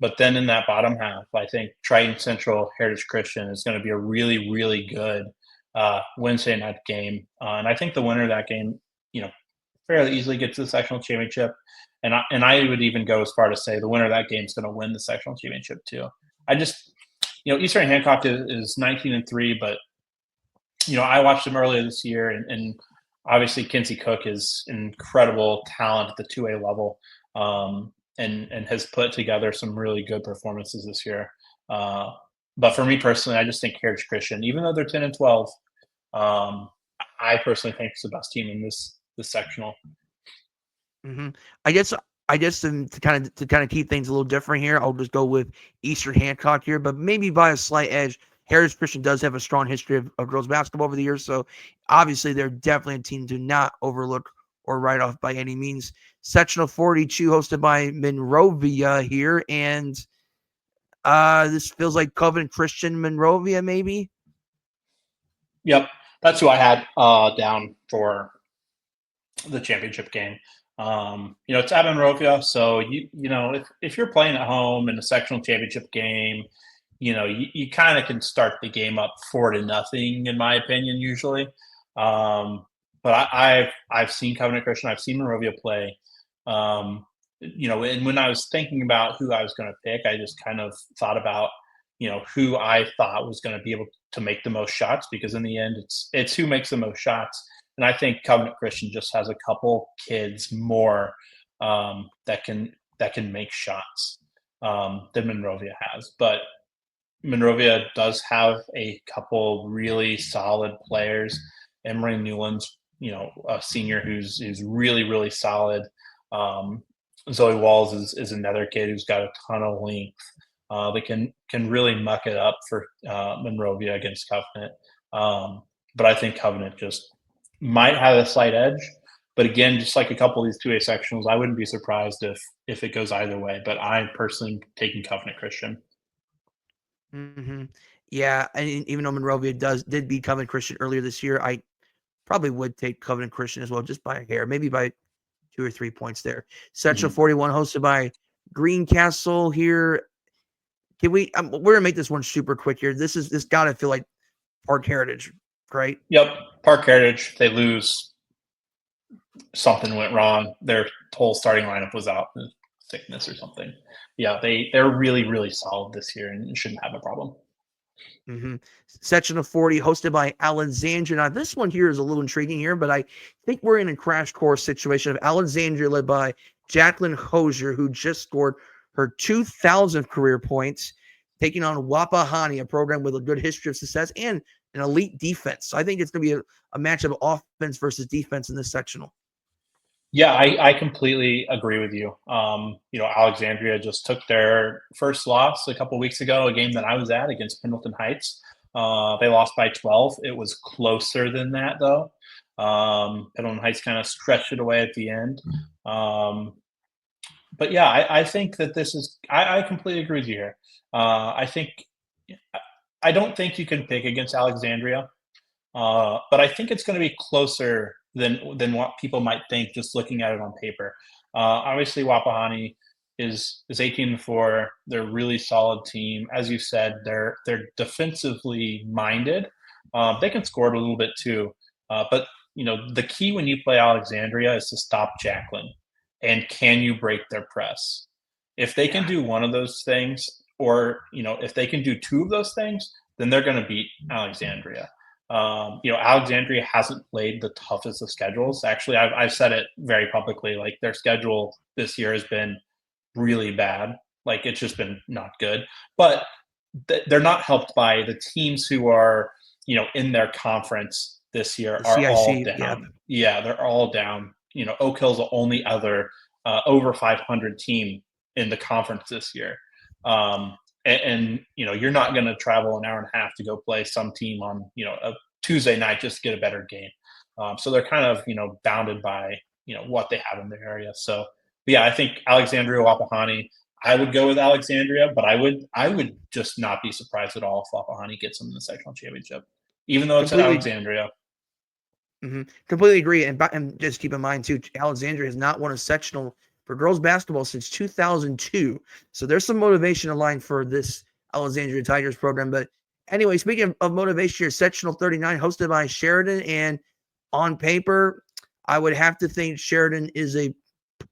Speaker 2: But then in that bottom half, I think Triton Central, Heritage Christian is going to be a really, really good Wednesday night game. And I think the winner of that game, fairly easily gets to the sectional championship. And I would even go as far to say the winner of that game is going to win the sectional championship too. I just, Eastern Hancock is 19-3, but I watched them earlier this year, and obviously Kinsey Cook is incredible talent at the 2A level, and has put together some really good performances this year. But for me personally, I just think Heritage Christian, even though they're 10-12, I personally think it's the best team in this sectional.
Speaker 1: Mm-hmm. I guess to kind of keep things a little different here, I'll just go with Eastern Hancock here, but maybe by a slight edge. Heritage Christian does have a strong history of girls basketball over the years, so obviously they're definitely a team to not overlook or write off by any means. Sectional 42 hosted by Monrovia here, and this feels like Covenant Christian Monrovia, maybe.
Speaker 2: Yep, that's who I had down for the championship game. It's at Monrovia, so if you're playing at home in a sectional championship game, you kind of can start the game up 4-0, in my opinion, usually. But I've seen Covenant Christian, I've seen Monrovia play. And when I was thinking about who I was going to pick, I just kind of thought about who I thought was going to be able to make the most shots, because in the end, it's who makes the most shots. And I think Covenant Christian just has a couple kids more that can make shots than Monrovia has. But Monrovia does have a couple really solid players. Emery Newland's, a senior who's really, really solid. Zoe Walls is another kid who's got a ton of length. They can really muck it up for Monrovia against Covenant. But I think Covenant just might have a slight edge. But again, just like a couple of these 2A sectionals, I wouldn't be surprised if it goes either way. But I'm personally taking Covenant Christian.
Speaker 1: Mm-hmm. Yeah, and even though Monrovia did beat Covenant Christian earlier this year, I probably would take Covenant Christian as well, just by a hair, maybe by 2 or 3 points there. Sectional 41 hosted by Greencastle here. Can we? We're gonna make this one super quick here. This got to feel like Park Heritage, right?
Speaker 2: Yep, Park Heritage. They lose. Something went wrong. Their whole starting lineup was out, sickness or something. Yeah, they're really, really solid this year and shouldn't have a problem.
Speaker 1: Mm-hmm. Sectional 40 hosted by Alexandria. Now this one here is a little intriguing here, but I think we're in a crash course situation of Alexandria led by Jacqueline Hosier, who just scored her 2,000th career points, taking on Wapahani, a program with a good history of success and an elite defense. So I think it's going to be a match of offense versus defense in this sectional.
Speaker 2: Yeah, I completely agree with you. Alexandria just took their first loss a couple weeks ago, a game that I was at against Pendleton Heights. They lost by 12. It was closer than that, though. Pendleton Heights kind of stretched it away at the end. But yeah, I think that this is – I completely agree with you here. I don't think you can pick against Alexandria, but I think it's going to be closer than what people might think just looking at it on paper. Obviously, Wapahani is 18-4. They're a really solid team. As you said, they're defensively minded. They can score it a little bit too. But, the key when you play Alexandria is to stop Jacqueline. And can you break their press? If they can do one of those things, or if they can do two of those things, then they're going to beat Alexandria. Alexandria hasn't played the toughest of schedules. Actually, I've said it very publicly. Like, their schedule this year has been really bad. Like, it's just been not good. But they're not helped by the teams who are, in their conference this year
Speaker 1: The
Speaker 2: are all
Speaker 1: CIC, yep.
Speaker 2: down. Yeah, they're all down. Oak Hill's the only other over 500 team in the conference this year. And you're not going to travel an hour and a half to go play some team on, a Tuesday night just to get a better game. So they're kind of, bounded by, what they have in their area. So, yeah, I think Alexandria Wapahani, I would go with Alexandria, but I would just not be surprised at all if Wapahani gets them in the sectional championship, even though it's at
Speaker 1: Completely.
Speaker 2: Alexandria.
Speaker 1: Completely agree. And just keep in mind, too, Alexandria has not won a sectional for girls basketball since 2002. So there's some motivation aligned for this Alexandria Tigers program. But anyway, speaking of motivation here, Sectional 39 hosted by Sheridan. And on paper, I would have to think Sheridan is a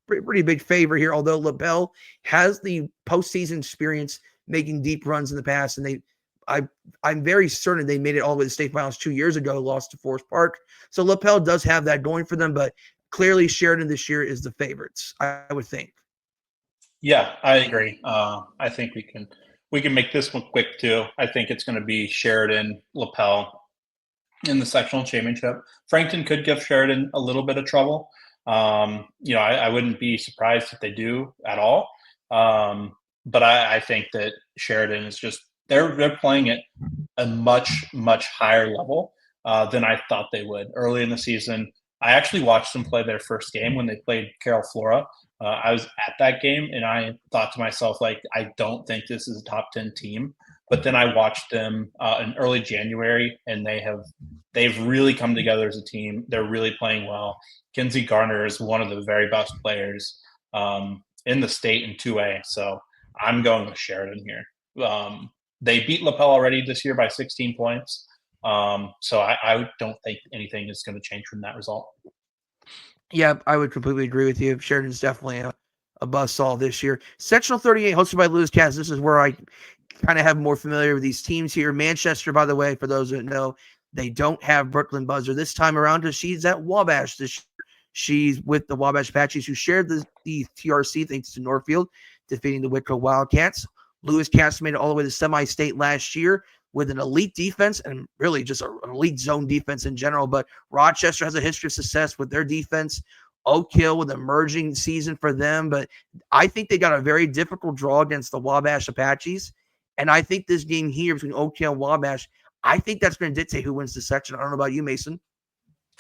Speaker 1: pretty big favor here, although LaBelle has the postseason experience making deep runs in the past. And I'm very certain they made it all the way to the state finals 2 years ago, lost to Forest Park. So LaPel does have that going for them, but clearly Sheridan this year is the favorites, I would think.
Speaker 2: Yeah, I agree. I think we can make this one quick too. I think it's going to be Sheridan, LaPel in the sectional championship. Frankton could give Sheridan a little bit of trouble. I wouldn't be surprised if they do at all. But I think that Sheridan is just they're playing at a much higher level than I thought they would early in the season. I actually watched them play their first game when they played Carol Flora. I was at that game, and I thought to myself, like, I don't think this is a top 10 team. But then I watched them in early January, and they've really come together as a team. They're really playing well. Kinsey Garner is one of the very best players in the state in 2A. So I'm going with Sheridan here. They beat LaPel already this year by 16 points. So I don't think anything is going to change from that result.
Speaker 1: Yeah, I would completely agree with you. Sheridan's definitely a buzzsaw this year. Sectional 38, hosted by Lewis Cass. This is where I kind of have more familiar with these teams here. Manchester, by the way, for those that know, they don't have Brooklyn Buzzer this time around because she's at Wabash this year. She's with the Wabash Apaches, who shared the TRC thanks to Northfield, defeating the Whitco Wildcats. Lewis Cass made it all the way to semi-state last year with an elite defense and really just an elite zone defense in general. But Rochester has a history of success with their defense. Oak Hill with an emerging season for them. But I think they got a very difficult draw against the Wabash Apaches. And I think this game here between Oak Hill and Wabash, I think that's going to dictate who wins the section. I don't know about you, Mason.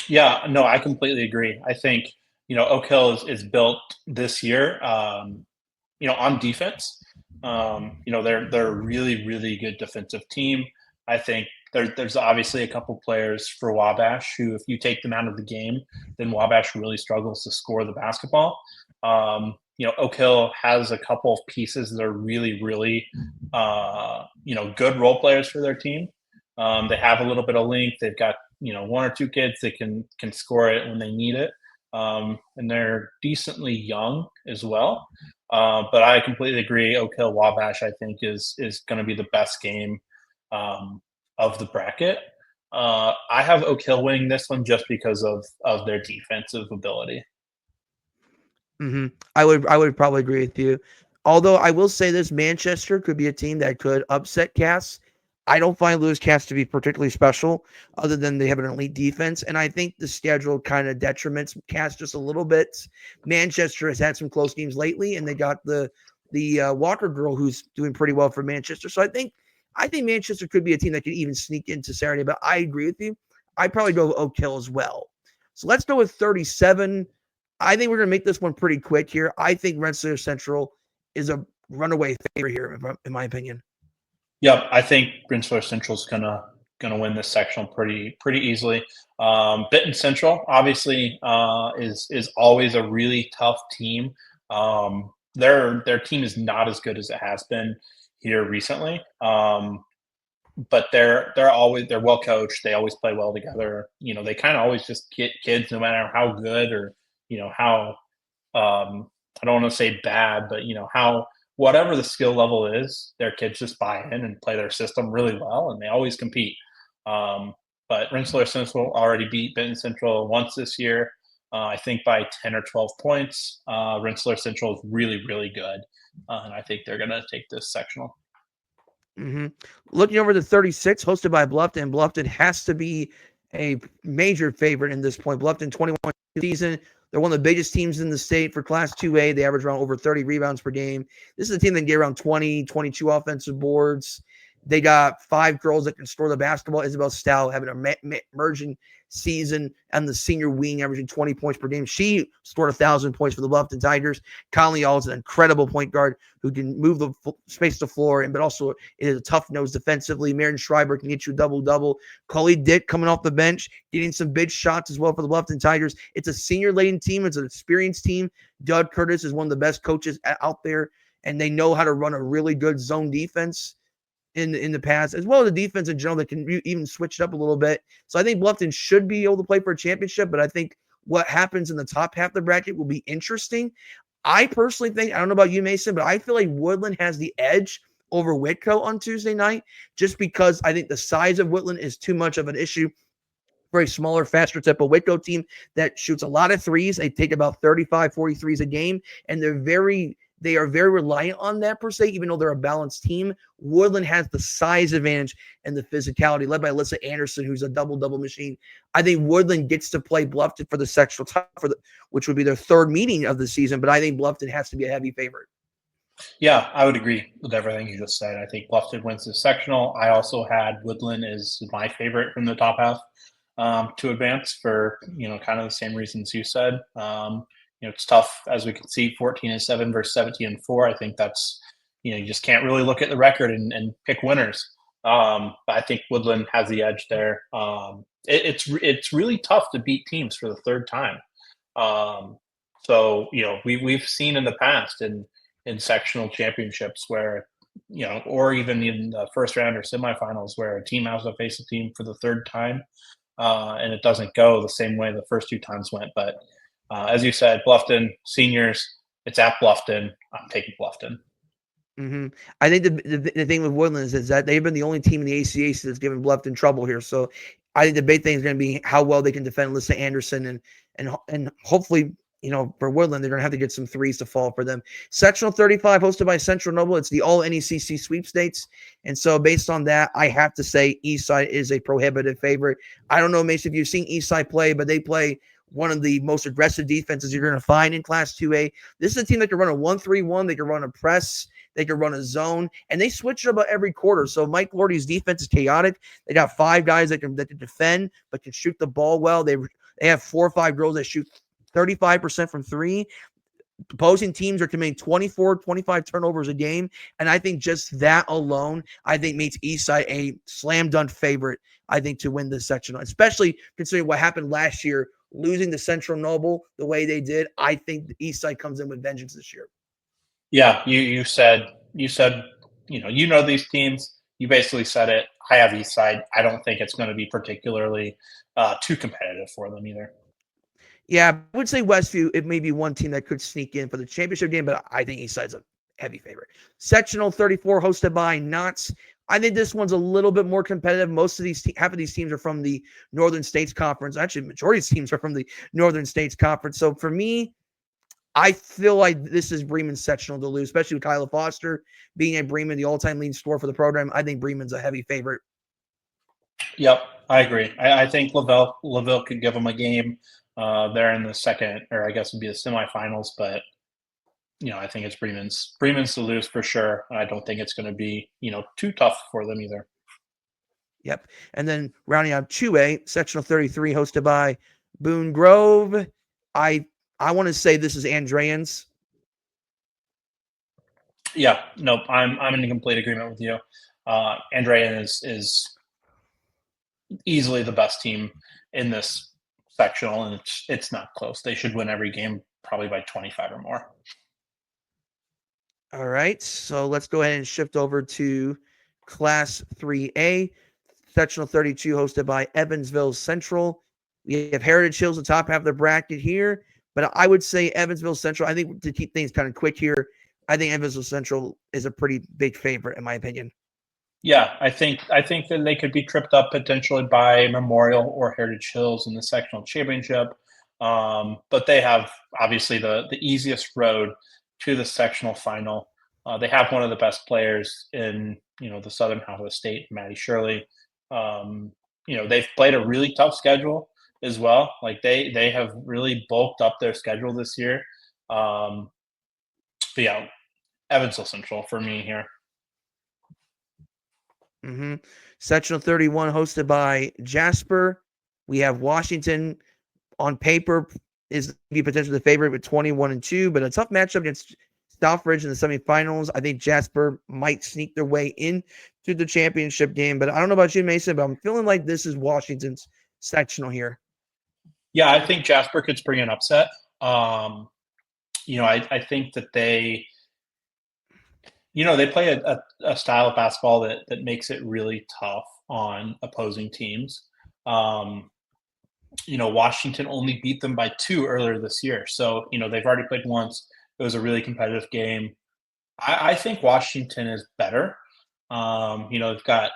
Speaker 2: Yeah, no, I completely agree. I think, Oak Hill is built this year, on defense. They're a really, really good defensive team. I think there's obviously a couple players for Wabash who, if you take them out of the game, then Wabash really struggles to score the basketball. Oak Hill has a couple of pieces that are really, really, good role players for their team. They have a little bit of length. They've got, one or two kids that can score it when they need it. And they're decently young as well. But I completely agree. Oak Hill Wabash, I think, is going to be the best game of the bracket. I have Oak Hill winning this one just because of their defensive ability.
Speaker 1: I would probably agree with you. Although I will say this, Manchester could be a team that could upset Cass. I don't find Lewis Cass to be particularly special, other than they have an elite defense. And I think the schedule kind of detriments Cass just a little bit. Manchester has had some close games lately, and they got the Walker girl who's doing pretty well for Manchester. So I think Manchester could be a team that could even sneak into Saturday. But I agree with you. I'd probably go with Oak Hill as well. So let's go with 37. I think we're going to make this one pretty quick here. I think Rensselaer Central is a runaway favorite here, in my opinion.
Speaker 2: Yep, I think Rensselaer Central's gonna win this sectional pretty easily. Benton Central obviously is always a really tough team. Their team is not as good as it has been here recently, but they're well coached. They always play well together. They kind of always just get kids, no matter how good or how I don't want to say bad, but how whatever the skill level is, their kids just buy in and play their system really well, and they always compete. Um, but Rensselaer Central already beat Benton Central once this year. I think by 10 or 12 points. Rensselaer Central is really, really good, and I think they're going to take this sectional.
Speaker 1: Mm-hmm. Looking over the 36, hosted by Bluffton. Bluffton has to be a major favorite in this point. Bluffton 21 season. They're one of the biggest teams in the state for Class 2A. They average around over 30 rebounds per game. This is a team that can get around 20, 22 offensive boards. They got 5 girls that can score the basketball. Isabel Stout having a emerging season, and the senior wing averaging 20 points per game. She scored 1,000 points for the Bluffton Tigers. Conley All is an incredible point guard who can move the space to the floor, but also is a tough nose defensively. Marion Schreiber can get you a double-double. Cully Dick coming off the bench, getting some big shots as well for the Bluffton Tigers. It's a senior-laden team. It's an experienced team. Doug Curtis is one of the best coaches out there, and they know how to run a really good zone defense in the past, as well as the defense in general that can even switch it up a little bit. So I think Bluffton should be able to play for a championship, but I think what happens in the top half of the bracket will be interesting. I personally think, I don't know about you, Mason, but I feel like Woodland has the edge over Whitco on Tuesday night, just because I think the size of Woodland is too much of an issue for a smaller, faster type of Whitco team that shoots a lot of threes. They take about 35, 40 threes a game, and they are very reliant on that per se, even though they're a balanced team. Woodland has the size advantage and the physicality, led by Alyssa Anderson, who's a double-double machine. I think Woodland gets to play Bluffton for the sectional title, which would be their third meeting of the season, but I think Bluffton has to be a heavy favorite.
Speaker 2: Yeah, I would agree with everything you just said. I think Bluffton wins the sectional. I also had Woodland as my favorite from the top half to advance for, kind of the same reasons you said. It's tough, as we can see, 14-7 versus 17-4. I think that's, you just can't really look at the record and pick winners. But I think Woodland has the edge there. It's really tough to beat teams for the third time. So we've seen in the past in sectional championships where, or even in the first round or semifinals where a team has to face a team for the third time, and it doesn't go the same way the first 2 times went. But as you said, Bluffton seniors, it's at Bluffton. I'm taking Bluffton.
Speaker 1: Mm-hmm. I think the thing with Woodlands is that they've been the only team in the ACAC that's given Bluffton trouble here. So I think the big thing is going to be how well they can defend Alyssa Anderson, and hopefully, for Woodland, they're going to have to get some threes to fall for them. Sectional 35, hosted by Central Noble. It's the all NECC sweepstakes. And so based on that, I have to say Eastside is a prohibitive favorite. I don't know, Mason, if you've seen Eastside play, but they play one of the most aggressive defenses you're going to find in Class 2A. This is a team that can run a 1-3-1. They can run a press. They can run a zone, and they switch it about every quarter. So Mike Lordy's defense is chaotic. They got 5 guys that can defend but can shoot the ball well. They have 4 or 5 girls that shoot 35% from 3. Opposing teams are committing 24, 25 turnovers a game, and I think just that alone, I think makes Eastside a slam dunk favorite, I think, to win this sectional, especially considering what happened last year, losing to Central Noble the way they did. I think the Eastside comes in with vengeance this year.
Speaker 2: Yeah, you said these teams. You basically said it. I have Eastside. I don't think it's going to be particularly too competitive for them either.
Speaker 1: Yeah, I would say Westview, it may be one team that could sneak in for the championship game, but I think Eastside's a heavy favorite. Sectional 34, hosted by Knott's. I think this one's a little bit more competitive. Most of these, half of these teams are from the Northern States Conference. Actually, majority of teams are from the Northern States Conference. So for me, I feel like this is Bremen's sectional to lose, especially with Kyla Foster being at Bremen, the all-time leading scorer for the program. I think Bremen's a heavy favorite.
Speaker 2: Yep, I agree. I think LaVille could give them a game. They're in the second, or I guess it'd be the semifinals, but I think it's Bremen's to lose for sure. I don't think it's going to be too tough for them either.
Speaker 1: Yep. And then rounding out 2A, sectional 33, hosted by Boone Grove. I want to say this is Andreans.
Speaker 2: Yeah, nope. I'm in complete agreement with you. Andrean is easily the best team in this sectional, and it's not close. They should win every game, probably by 25 or more.
Speaker 1: All right, so let's go ahead and shift over to Class 3A, sectional 32, hosted by Evansville Central. We have Heritage Hills the top half of the bracket here, but I would say Evansville Central. I think to keep things kind of quick here, I think Evansville Central is a pretty big favorite in my opinion.
Speaker 2: Yeah, I think that they could be tripped up potentially by Memorial or Heritage Hills in the sectional championship. But they have obviously the easiest road to the sectional final. They have one of the best players in the southern half of the state, Maddie Shirley. They've played a really tough schedule as well. Like they have really bulked up their schedule this year. Um, but yeah, Evansville Central for me here.
Speaker 1: Mm-hmm. Sectional 31 hosted by Jasper. We have Washington on paper is be potentially the favorite with 21-2, but a tough matchup against Stockbridge in the semifinals. I think Jasper might sneak their way into the championship game, but I don't know about you, Mason, but I'm feeling like this is Washington's sectional here.
Speaker 2: Yeah, I think Jasper could spring an upset. Um, I think that they play a style of basketball that makes it really tough on opposing teams. Um, Washington only beat them by 2 earlier this year. So, they've already played once. It was a really competitive game. I think Washington is better. They've got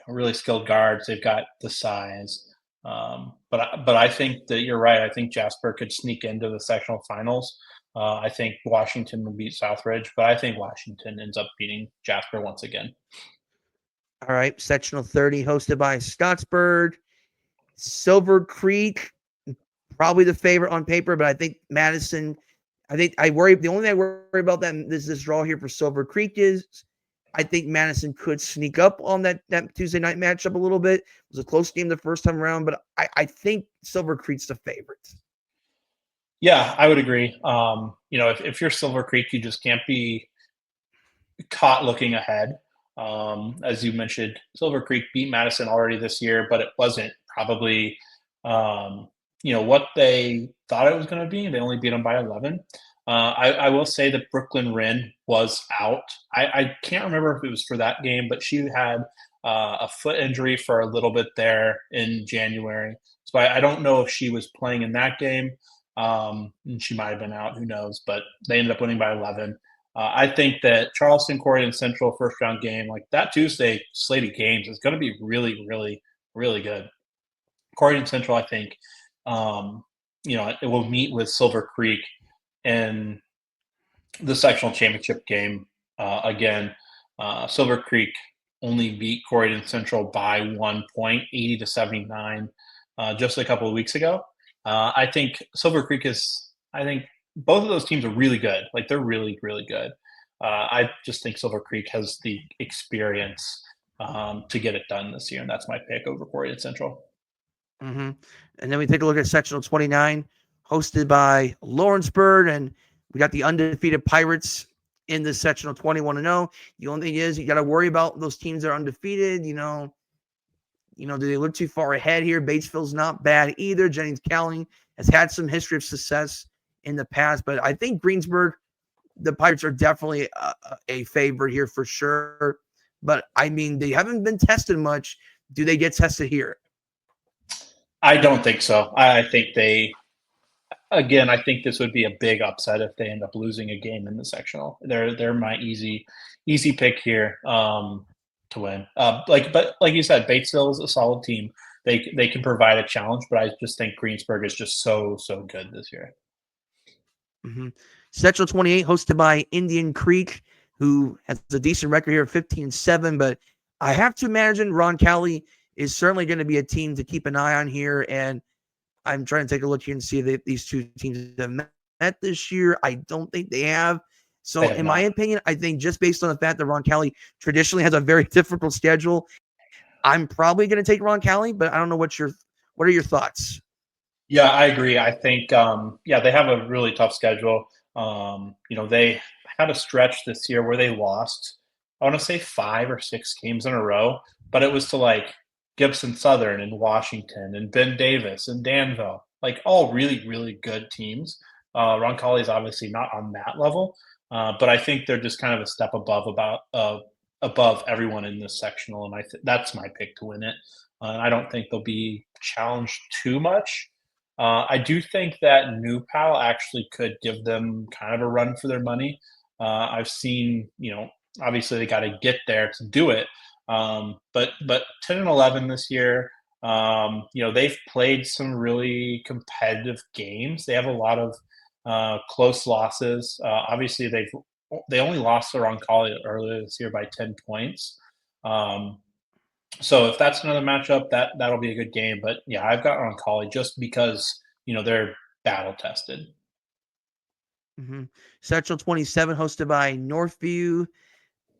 Speaker 2: really skilled guards. They've got the size. But I think that you're right. I think Jasper could sneak into the sectional finals. I think Washington will beat Southridge, but I think Washington ends up beating Jasper once again.
Speaker 1: All right, sectional 30 hosted by Scottsburg. Silver Creek, probably the favorite on paper, but I think Madison. The only thing I worry about this draw here for Silver Creek is I think Madison could sneak up on that Tuesday night matchup a little bit. It was a close game the first time around, but I think Silver Creek's the favorite.
Speaker 2: Yeah, I would agree. If you're Silver Creek, you just can't be caught looking ahead. As you mentioned, Silver Creek beat Madison already this year, but it wasn't probably what they thought it was going to be. They only beat them by 11. I will say that Brooklyn Wren was out. I can't remember if it was for that game, but she had a foot injury for a little bit there in January. So I don't know if she was playing in that game. And she might have been out. Who knows? But they ended up winning by 11. I think that Charleston, Corydon Central first round game, like that Tuesday slate of games, is going to be really, really, really good. Corydon Central, I think, it will meet with Silver Creek in the sectional championship game again. Silver Creek only beat Corydon Central by 1 point, 80-79, just a couple of weeks ago. I think Silver Creek I think both of those teams are really good. Like they're really, really good. I just think Silver Creek has the experience to get it done this year, and that's my pick over Corydon Central.
Speaker 1: Mm-hmm. And then we take a look at sectional 29, hosted by Lawrenceburg, and we got the undefeated Pirates in the sectional 21-0. The only thing is you got to worry about those teams that are undefeated. Do they look too far ahead here? Batesville's not bad either. Jennings County has had some history of success in the past, but I think Greensburg, the Pirates are definitely a favorite here for sure. But I mean, they haven't been tested much. Do they get tested here?
Speaker 2: I don't think so. I think I think this would be a big upset if they end up losing a game in the sectional. They're my easy pick here to win. But like you said, Batesville is a solid team. They can provide a challenge, but I just think Greensburg is just so good this year.
Speaker 1: Mm-hmm. Sectional 28 hosted by Indian Creek, who has a decent record here of 15-7, but I have to imagine Ron Cali is certainly going to be a team to keep an eye on here. And I'm trying to take a look here and see if these two teams have met this year. I don't think they have. So, in my opinion, I think just based on the fact that Ron Cali traditionally has a very difficult schedule, I'm probably going to take Ron Cali, but I don't know what are your thoughts?
Speaker 2: Yeah, I agree. I think they have a really tough schedule. They had a stretch this year where they lost, I want to say 5 or 6 games in a row, but it was to like Gibson Southern and Washington and Ben Davis and Danville, like all really, really good teams. Roncalli is obviously not on that level, but I think they're just kind of a step above everyone in this sectional, and that's my pick to win it. I don't think they'll be challenged too much. I do think that New Pal actually could give them kind of a run for their money. I've seen, obviously they got to get there to do it. But 10 and 11 this year, they've played some really competitive games. They have a lot of close losses. Obviously, they only lost to Roncalli earlier this year by 10 points. So if that's another matchup, that'll be a good game. But yeah, I've got Roncalli just because they're battle tested.
Speaker 1: Mm-hmm. Sectional 27 hosted by Northview.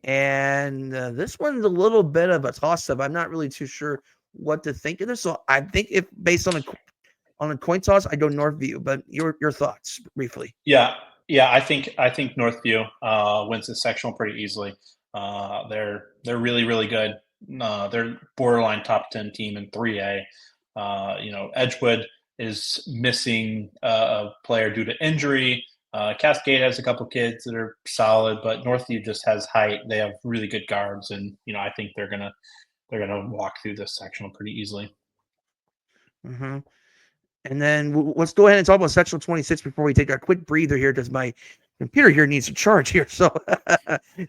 Speaker 1: And this one's a little bit of a toss-up. I'm not really too sure what to think of this. So I think if based on a coin toss, I go Northview. But your thoughts briefly.
Speaker 2: Yeah. I think Northview wins the sectional pretty easily. They're really really good. They're borderline top 10 team in 3A. Edgewood is missing a player due to injury. Cascade has a couple kids that are solid, but Northview just has height. They have really good guards, and I think they're gonna walk through this sectional pretty easily.
Speaker 1: Mm-hmm. And then let's go ahead and talk about sectional 26 before we take a quick breather here because my computer here needs to charge here. So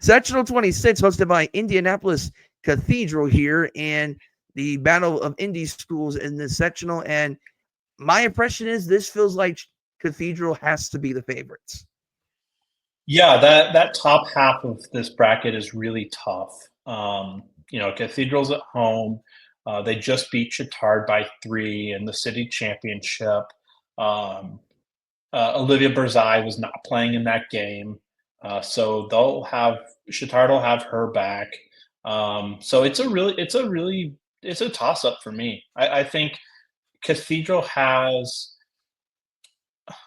Speaker 1: sectional 26 hosted by Indianapolis Cathedral here and the battle of Indy schools in this sectional. And my impression is this feels like Cathedral has to be the favorites.
Speaker 2: Yeah, that top half of this bracket is really tough. Cathedral's at home. They just beat Chittard by 3 in the city championship. Um, Olivia Berzai was not playing in that game, so Chittard will have her back. So it's a toss up for me. I think Cathedral has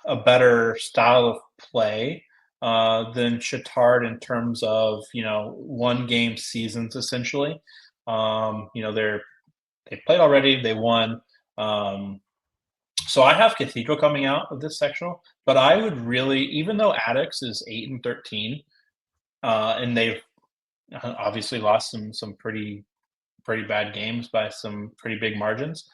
Speaker 2: a better style of play than Chittard in terms of one game seasons essentially. They played already, they won. So I have Cathedral coming out of this sectional, but I would really, even though Addicts is 8-13, and they've obviously lost some pretty bad games by some pretty big margins.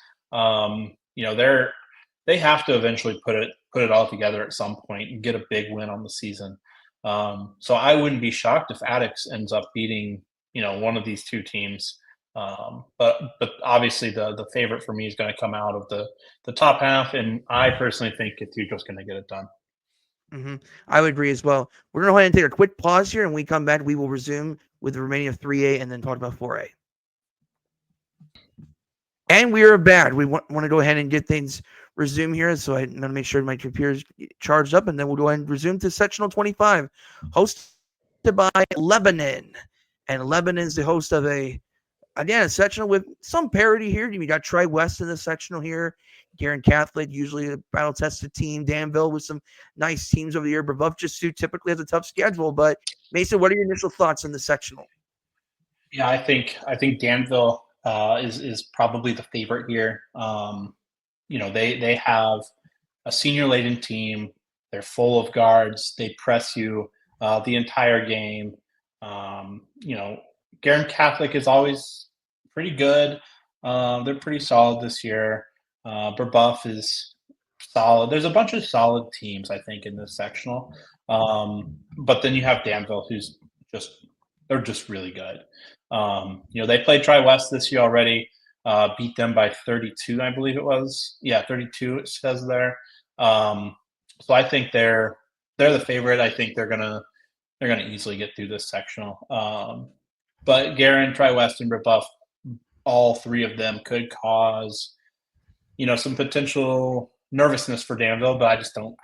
Speaker 2: They have to eventually put it all together at some point and get a big win on the season. So I wouldn't be shocked if Addicts ends up beating one of these two teams. But obviously the favorite for me is going to come out of the top half, and I personally think Cathedral's going to get it done.
Speaker 1: Mm-hmm. I would agree as well. We're going to go ahead and take a quick pause here, and when we come back, we will resume with the remaining of 3A and then talk about 4A. And we are back. We want to go ahead and get things resumed here. So I'm going to make sure my computer's charged up, and then we'll go ahead and resume to sectional 25, hosted by Lebanon. And Lebanon is the host of a sectional with some parity here. You got Tri-West in the sectional here. Guerin Catholic, usually a battle-tested team. Danville with some nice teams over the year. Brebeuf just typically has a tough schedule. But Mason, what are your initial thoughts on the sectional?
Speaker 2: Yeah, I think Danville is probably the favorite here. They have a senior laden team. They're full of guards. They press you the entire game. Guerin Catholic is always pretty good. They're pretty solid this year. Brebeuf is solid. There's a bunch of solid teams, I think, in this sectional. But then you have Danville, they're just really good. They played Tri-West this year already, beat them by 32, I believe it was. Yeah, 32 it says there. So I think they're the favorite. I think they're gonna easily get through this sectional. But Guerin, Tri-West, and Brebeuf, all three of them could cause some potential nervousness for Danville, but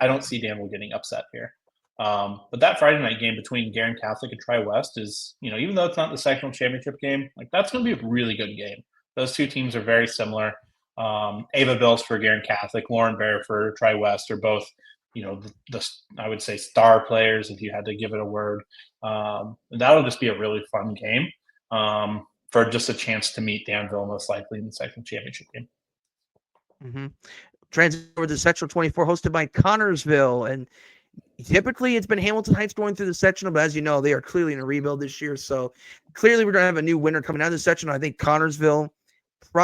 Speaker 2: I don't see Danville getting upset here. But that Friday night game between Guerin Catholic and Tri-West is, even though it's not the sectional championship game, that's going to be a really good game. Those two teams are very similar. Ava Bills for Guerin Catholic, Lauren Bear for Tri-West are both, I would say star players if you had to give it a word. That'll just be a really fun game for just a chance to meet Danville most likely in the sectional championship game.
Speaker 1: Mm-hmm. Transit over to sectional 24 hosted by Connorsville, and typically it's been Hamilton Heights going through the sectional, but as you know, they are clearly in a rebuild this year. So clearly we're going to have a new winner coming out of the sectional. I think Connorsville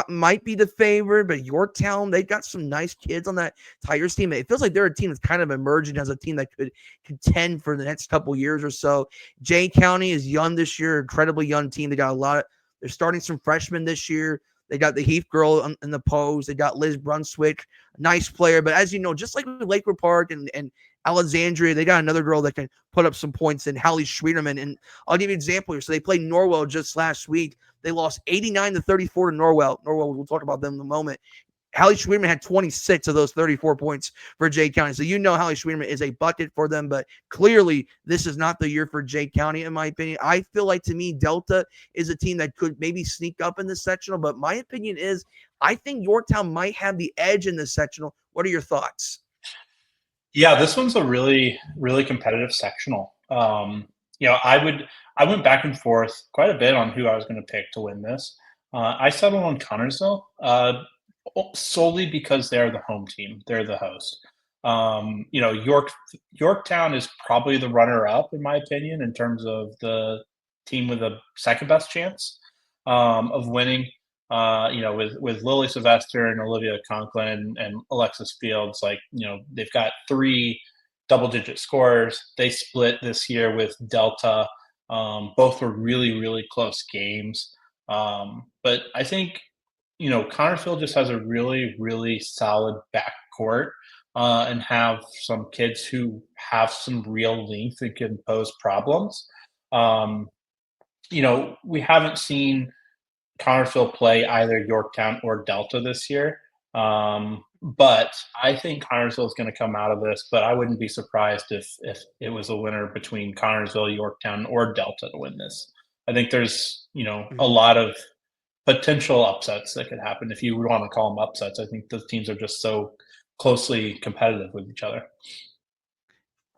Speaker 1: might be the favorite, but Yorktown, they've got some nice kids on that Tigers team. It feels like they're a team that's kind of emerging as a team that could contend for the next couple years or so. Jay County is young this year, incredibly young team. They got a lot of, they're starting some freshmen this year. They got the Heath girl in the pose. They got Liz Brunswick, nice player. But as you know, just like with Lakewood Park and Alexandria, they got another girl that can put up some points in Hallie Schwieterman. And I'll give you an example here. So they played Norwell just last week. They lost 89-34 to Norwell. Norwell, we'll talk about them in a moment. Hallie Schwieterman had 26 of those 34 points for Jay County. So you know Hallie Schwieterman is a bucket for them, but clearly this is not the year for Jay County, in my opinion. I feel like, to me, Delta is a team that could maybe sneak up in the sectional, but my opinion is I think Yorktown might have the edge in the sectional. What are your thoughts?
Speaker 2: Yeah, this one's a really, really competitive sectional. I went back and forth quite a bit on who I was going to pick to win this. I settled on Connorsville solely because they're the home team, they're the host. Yorktown is probably the runner-up in my opinion in terms of the team with the second best chance of winning. With Lily Sylvester and Olivia Conklin and Alexis Fields, they've got three double-digit scorers. They split this year with Delta. Both were really, really close games. But I think, Connersville just has a really, really solid backcourt and have some kids who have some real length and can pose problems. We haven't seen Connersville play either Yorktown or Delta this year. But I think Connersville is going to come out of this, but I wouldn't be surprised if it was a winner between Connersville, Yorktown, or Delta to win this. I think there's, a lot of potential upsets that could happen. If you want to call them upsets, I think those teams are just so closely competitive with each other.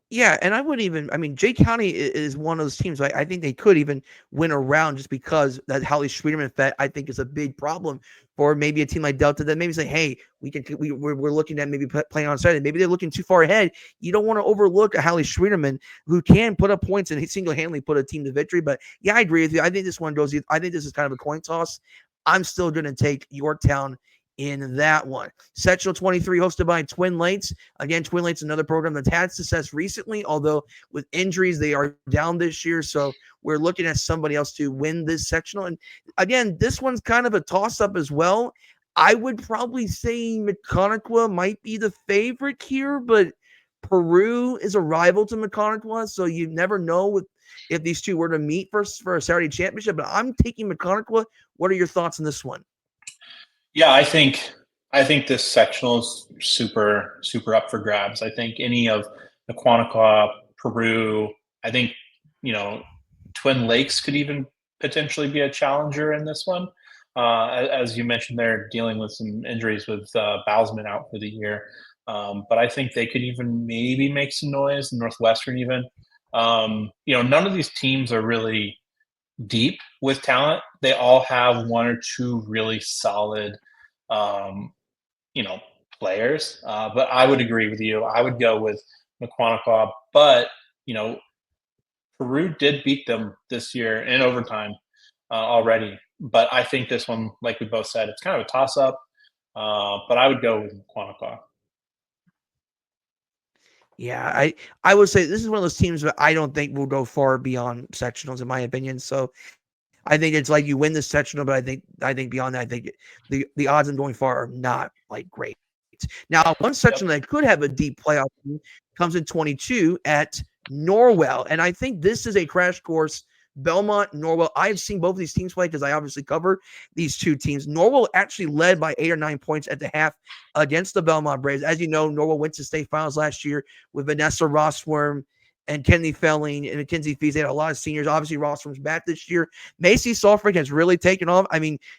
Speaker 1: Yeah, and Jay County is one of those teams. I think they could even win a round just because that Hallie Schwieterman fit, I think, is a big problem for maybe a team like Delta that maybe say, hey, we're looking at maybe playing on Saturday. Maybe they're looking too far ahead. You don't want to overlook a Hallie Schwieterman who can put up points and single-handedly put a team to victory. But yeah, I agree with you. I think this one goes. I think this is kind of a coin toss. I'm still going to take Yorktown in that one. Sectional 23 hosted by Twin Lakes. Again, Twin Lakes, another program that's had success recently, although with injuries, they are down this year. So we're looking at somebody else to win this sectional. And again, this one's kind of a toss-up as well. I would probably say McConaughey might be the favorite here, but Peru is a rival to McConaughey, so you never know if these two were to meet for a Saturday championship. But I'm taking McConaughey. What are your thoughts on this one?
Speaker 2: Yeah, I think this sectional is super, super up for grabs. I think any of Aquanaquah, Peru, I think, Twin Lakes could even potentially be a challenger in this one. As you mentioned, they're dealing with some injuries with Bowsman out for the year. But I think they could even maybe make some noise, Northwestern even. None of these teams are really deep with talent. They all have one or two really solid um, players. But I would agree with you. I would go with McQuanaqua. But, Peru did beat them this year in overtime already. But I think this one, like we both said, it's kind of a toss up. But I would go with McQuanaqua.
Speaker 1: Yeah, I would say this is one of those teams that I don't think will go far beyond sectionals, in my opinion. So I think it's like you win the sectional, but I think beyond that, I think the odds of going far are not like great. Now, one
Speaker 2: Yep.
Speaker 1: section that could have a deep playoff comes in 22 at Norwell, and I think this is a crash course. Belmont, Norwell. I've seen both of these teams play because I obviously cover these two teams. Norwell actually led by 8 or 9 points at the half against the Belmont Braves. As you know, Norwell went to state finals last year with Vanessa Rossworm and Kenley Felling and Mackenzie Fees. They had a lot of seniors. Obviously, Rossworm's back this year. Macy Sulfric has really taken off.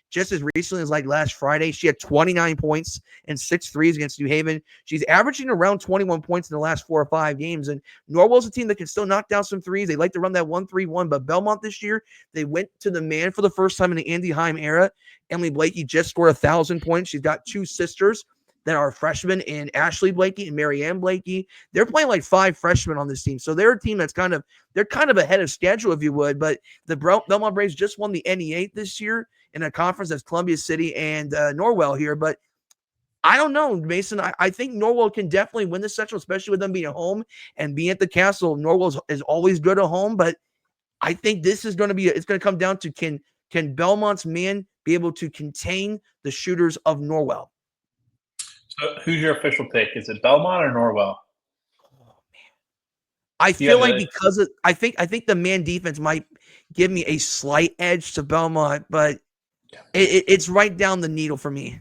Speaker 1: Just as recently as like last Friday, she had 29 points and 6 threes against New Haven. She's averaging around 21 points in the last 4 or 5 games. And Norwell's a team that can still knock down some threes. They like to run that 1-3-1. But Belmont this year, they went to the man for the first time in the Andy Heim era. Emily Blakey just scored 1,000 points. She's got 2 sisters that are freshmen in Ashley Blakey and Marianne Blakey. They're playing like 5 freshmen on this team. So they're a team that's kind of ahead of schedule, if you would. But the Belmont Braves just won the NE8 this year. in a conference that's Columbia City and Norwell here. But I don't know, Mason. I think Norwell can definitely win the Central, especially with them being at home and being at the Castle. Norwell is always good at home, but I think this is going to be, it's going to come down to can Belmont's man be able to contain the shooters of Norwell?
Speaker 2: So who's your official pick? Is it Belmont or Norwell?
Speaker 1: I
Speaker 2: You had
Speaker 1: feel like
Speaker 2: to,
Speaker 1: because of, I think the man defense might give me a slight edge to Belmont, but it's right down the needle for me.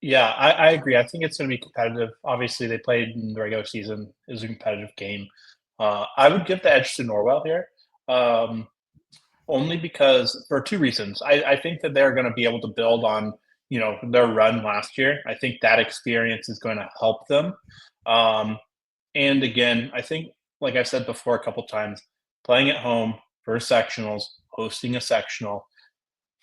Speaker 2: yeah, I agree. I think it's going to be competitive. Obviously, they played in the regular season. It was a competitive game. I would give the edge to Norwell here, only because for two reasons. I think that they're going to be able to build on their run last year. I think that experience is going to help them. And again, I think, like I've said before a couple times, playing at home for sectionals, hosting a sectional,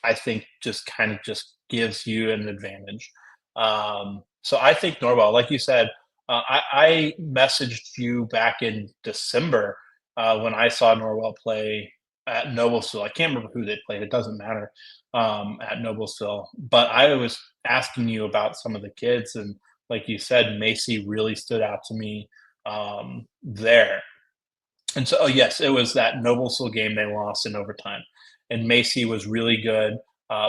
Speaker 2: I think just kind of just gives you an advantage. So I think Norwell, like you said, I messaged you back in December when I saw Norwell play at Noblesville. I can't remember who they played. It doesn't matter at Noblesville. But I was asking you about some of the kids, and like you said, Macy really stood out to me there. And so, yes, it was that Noblesville game they lost in overtime, and Macy was really good.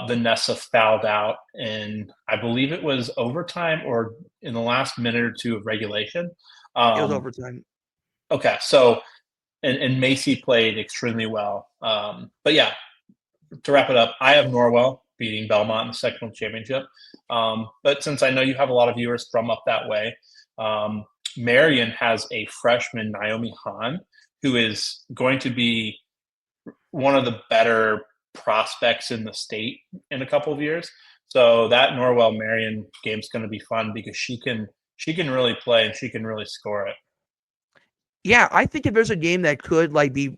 Speaker 2: Vanessa fouled out, and I believe it was overtime or in the last minute or two of regulation.
Speaker 1: It was
Speaker 2: Um,
Speaker 1: overtime.
Speaker 2: okay, so and Macy played extremely well. But yeah, to wrap it up, I have Norwell beating Belmont in the sectional championship. But since I know you have a lot of viewers from up that way, Marion has a freshman, Naomi Hahn, who is going to be one of the better prospects in the state in a couple of years. So that Norwell Marion game is going to be fun because she can really play and she can really score it.
Speaker 1: Yeah, I think if there's a game that could be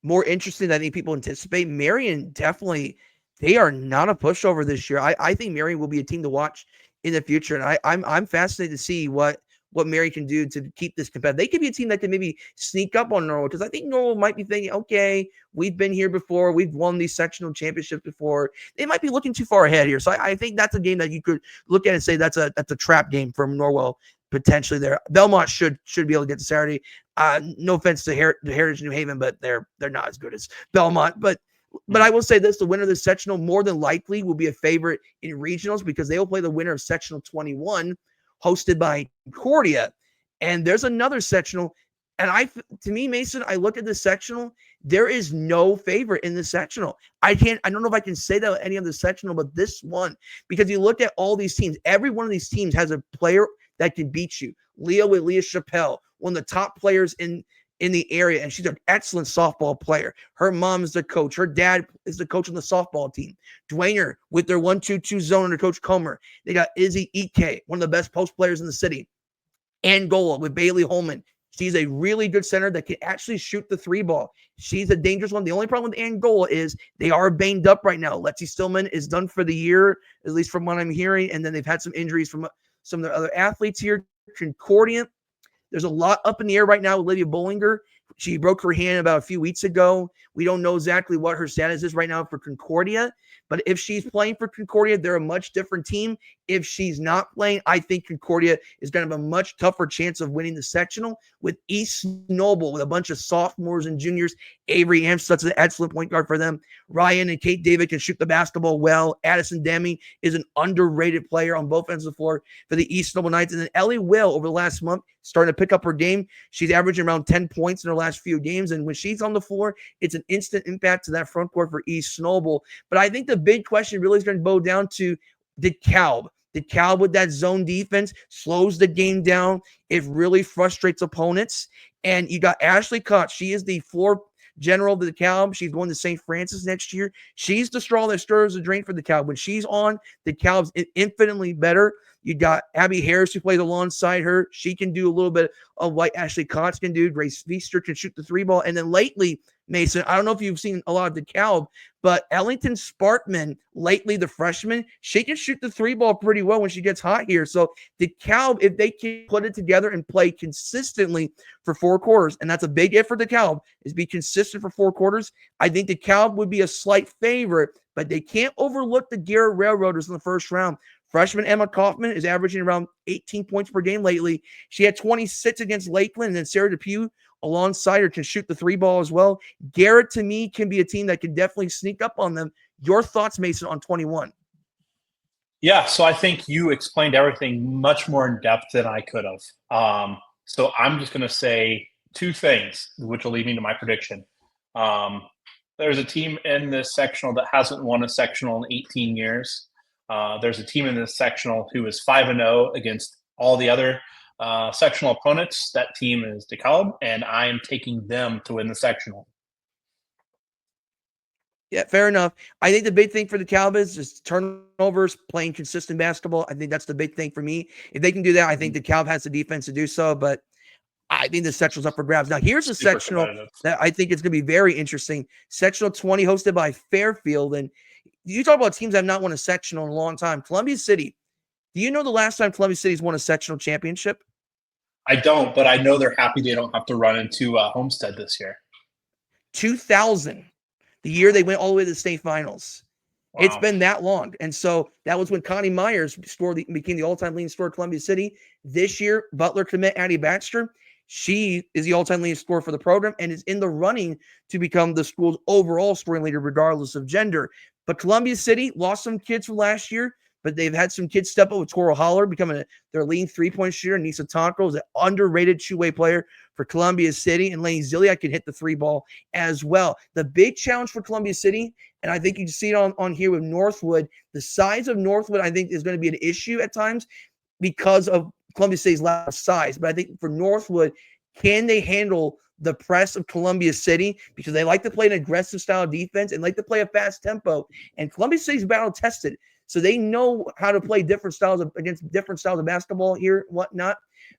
Speaker 1: more interesting than I think people anticipate, Marion definitely, they are not a pushover this year. I think Marion will be a team to watch in the future, and I'm fascinated to see what Marion can do to keep this competitive. They could be a team that can maybe sneak up on Norwell, because I think Norwell might be thinking, okay, we've been here before, we've won these sectional championships before. They might be looking too far ahead here, so I think that's a game that you could look at and say that's a trap game from Norwell potentially there. Belmont should be able to get to Saturday. No offense to Heritage New Haven, but they're not as good as Belmont. But I will say this: the winner of the sectional more than likely will be a favorite in regionals, because they will play the winner of sectional 21, hosted by Concordia. And there's another sectional. And to me, Mason, I look at the sectional. There is no favorite in the sectional. I don't know if I can say that with any other sectional, but this one, because you look at all these teams, every one of these teams has a player that can beat you. Leah Chappelle, one of the top players in the area, and she's an excellent softball player. Her mom is the coach. Her dad is the coach on the softball team. Dwayner with their 1-2-2 zone under Coach Comer. They got Izzy Ike, one of the best post players in the city. Angola with Bailey Holman. She's a really good center that can actually shoot the three ball. She's a dangerous one. The only problem with Angola is they are banged up right now. Lexi Stillman is done for the year, at least from what I'm hearing. And then they've had some injuries from some of the other athletes here. Concordia, there's a lot up in the air right now with Olivia Bollinger. She broke her hand about a few weeks ago. We don't know exactly what her status is right now for Concordia, but if she's playing for Concordia, they're a much different team. If she's not playing, I think Concordia is going to have a much tougher chance of winning the sectional. With East Noble, with a bunch of sophomores and juniors, Avery Amstutz is an excellent point guard for them. Ryan and Kate David can shoot the basketball well. Addison Deming is an underrated player on both ends of the floor for the East Noble Knights. And then Ellie Will, over the last month, starting to pick up her game. She's averaging around 10 points in her last few games. And when she's on the floor, it's an instant impact to that front court for East Noble. But I think the big question really is going to boil down to DeKalb. DeKalb with that zone defense slows the game down. It really frustrates opponents. And you got Ashley Cott. She is the floor general of the DeKalb. She's going to St. Francis next year. She's the straw that stirs the drink for the DeKalb. When she's on, the DeKalb's infinitely better. You got Abby Harris who plays alongside her. She can do a little bit of what Ashley Cox can do. Grace Feaster can shoot the three ball. And then lately, Mason, I don't know if you've seen a lot of DeKalb, but Ellington Sparkman, lately the freshman, she can shoot the three ball pretty well when she gets hot here. So DeKalb, if they can put it together and play consistently for 4 quarters, and that's a big if for DeKalb, is be consistent for 4 quarters, I think DeKalb would be a slight favorite, but they can't overlook the Garrett Railroaders in the first round. Freshman Emma Kaufman is averaging around 18 points per game lately. She had 26 against Lakeland, and then Sarah Depew alongside her can shoot the three ball as well. Garrett, to me, can be a team that can definitely sneak up on them. Your thoughts, Mason, on 21?
Speaker 2: Yeah, so I think you explained everything much more in depth than I could have. So I'm just going to say 2 things, which will lead me to my prediction. There's a team in this sectional that hasn't won a sectional in 18 years. There's a team in this sectional who is 5-0 against all the other sectional opponents. That team is DeKalb, and I am taking them to win the sectional.
Speaker 1: Yeah, fair enough. I think the big thing for the Cowboys is turnovers, playing consistent basketball. I think that's the big thing for me. If they can do that, I think the Cal has the defense to do so, but I think the sectional's up for grabs. Now, here's a sectional that I think is going to be very interesting. Sectional 20 hosted by Fairfield. And you talk about teams that have not won a sectional in a long time. Columbia City. Do you know the last time Columbia City's won a sectional championship?
Speaker 2: I don't, but I know they're happy they don't have to run into Homestead this year.
Speaker 1: 2000. The year they went all the way to the state finals. Wow. It's been that long. And so that was when Connie Myers became the all-time leading scorer at Columbia City. This year, Butler commit Addie Baxter. She is the all-time leading scorer for the program and is in the running to become the school's overall scoring leader regardless of gender. But Columbia City lost some kids from last year, but they've had some kids step up with Toro Holler becoming their leading three-point shooter. Nisa Tonko is an underrated two-way player for Columbia City, and Lane Ziliak can hit the three ball as well. The big challenge for Columbia City, and I think you can see it on here with Northwood, the size of Northwood I think is going to be an issue at times because of Columbia City's lack of size. But I think for Northwood, can they handle the press of Columbia City? Because they like to play an aggressive style of defense and like to play a fast tempo. And Columbia City's battle tested. So they know how to play different styles against different styles of basketball here and whatnot.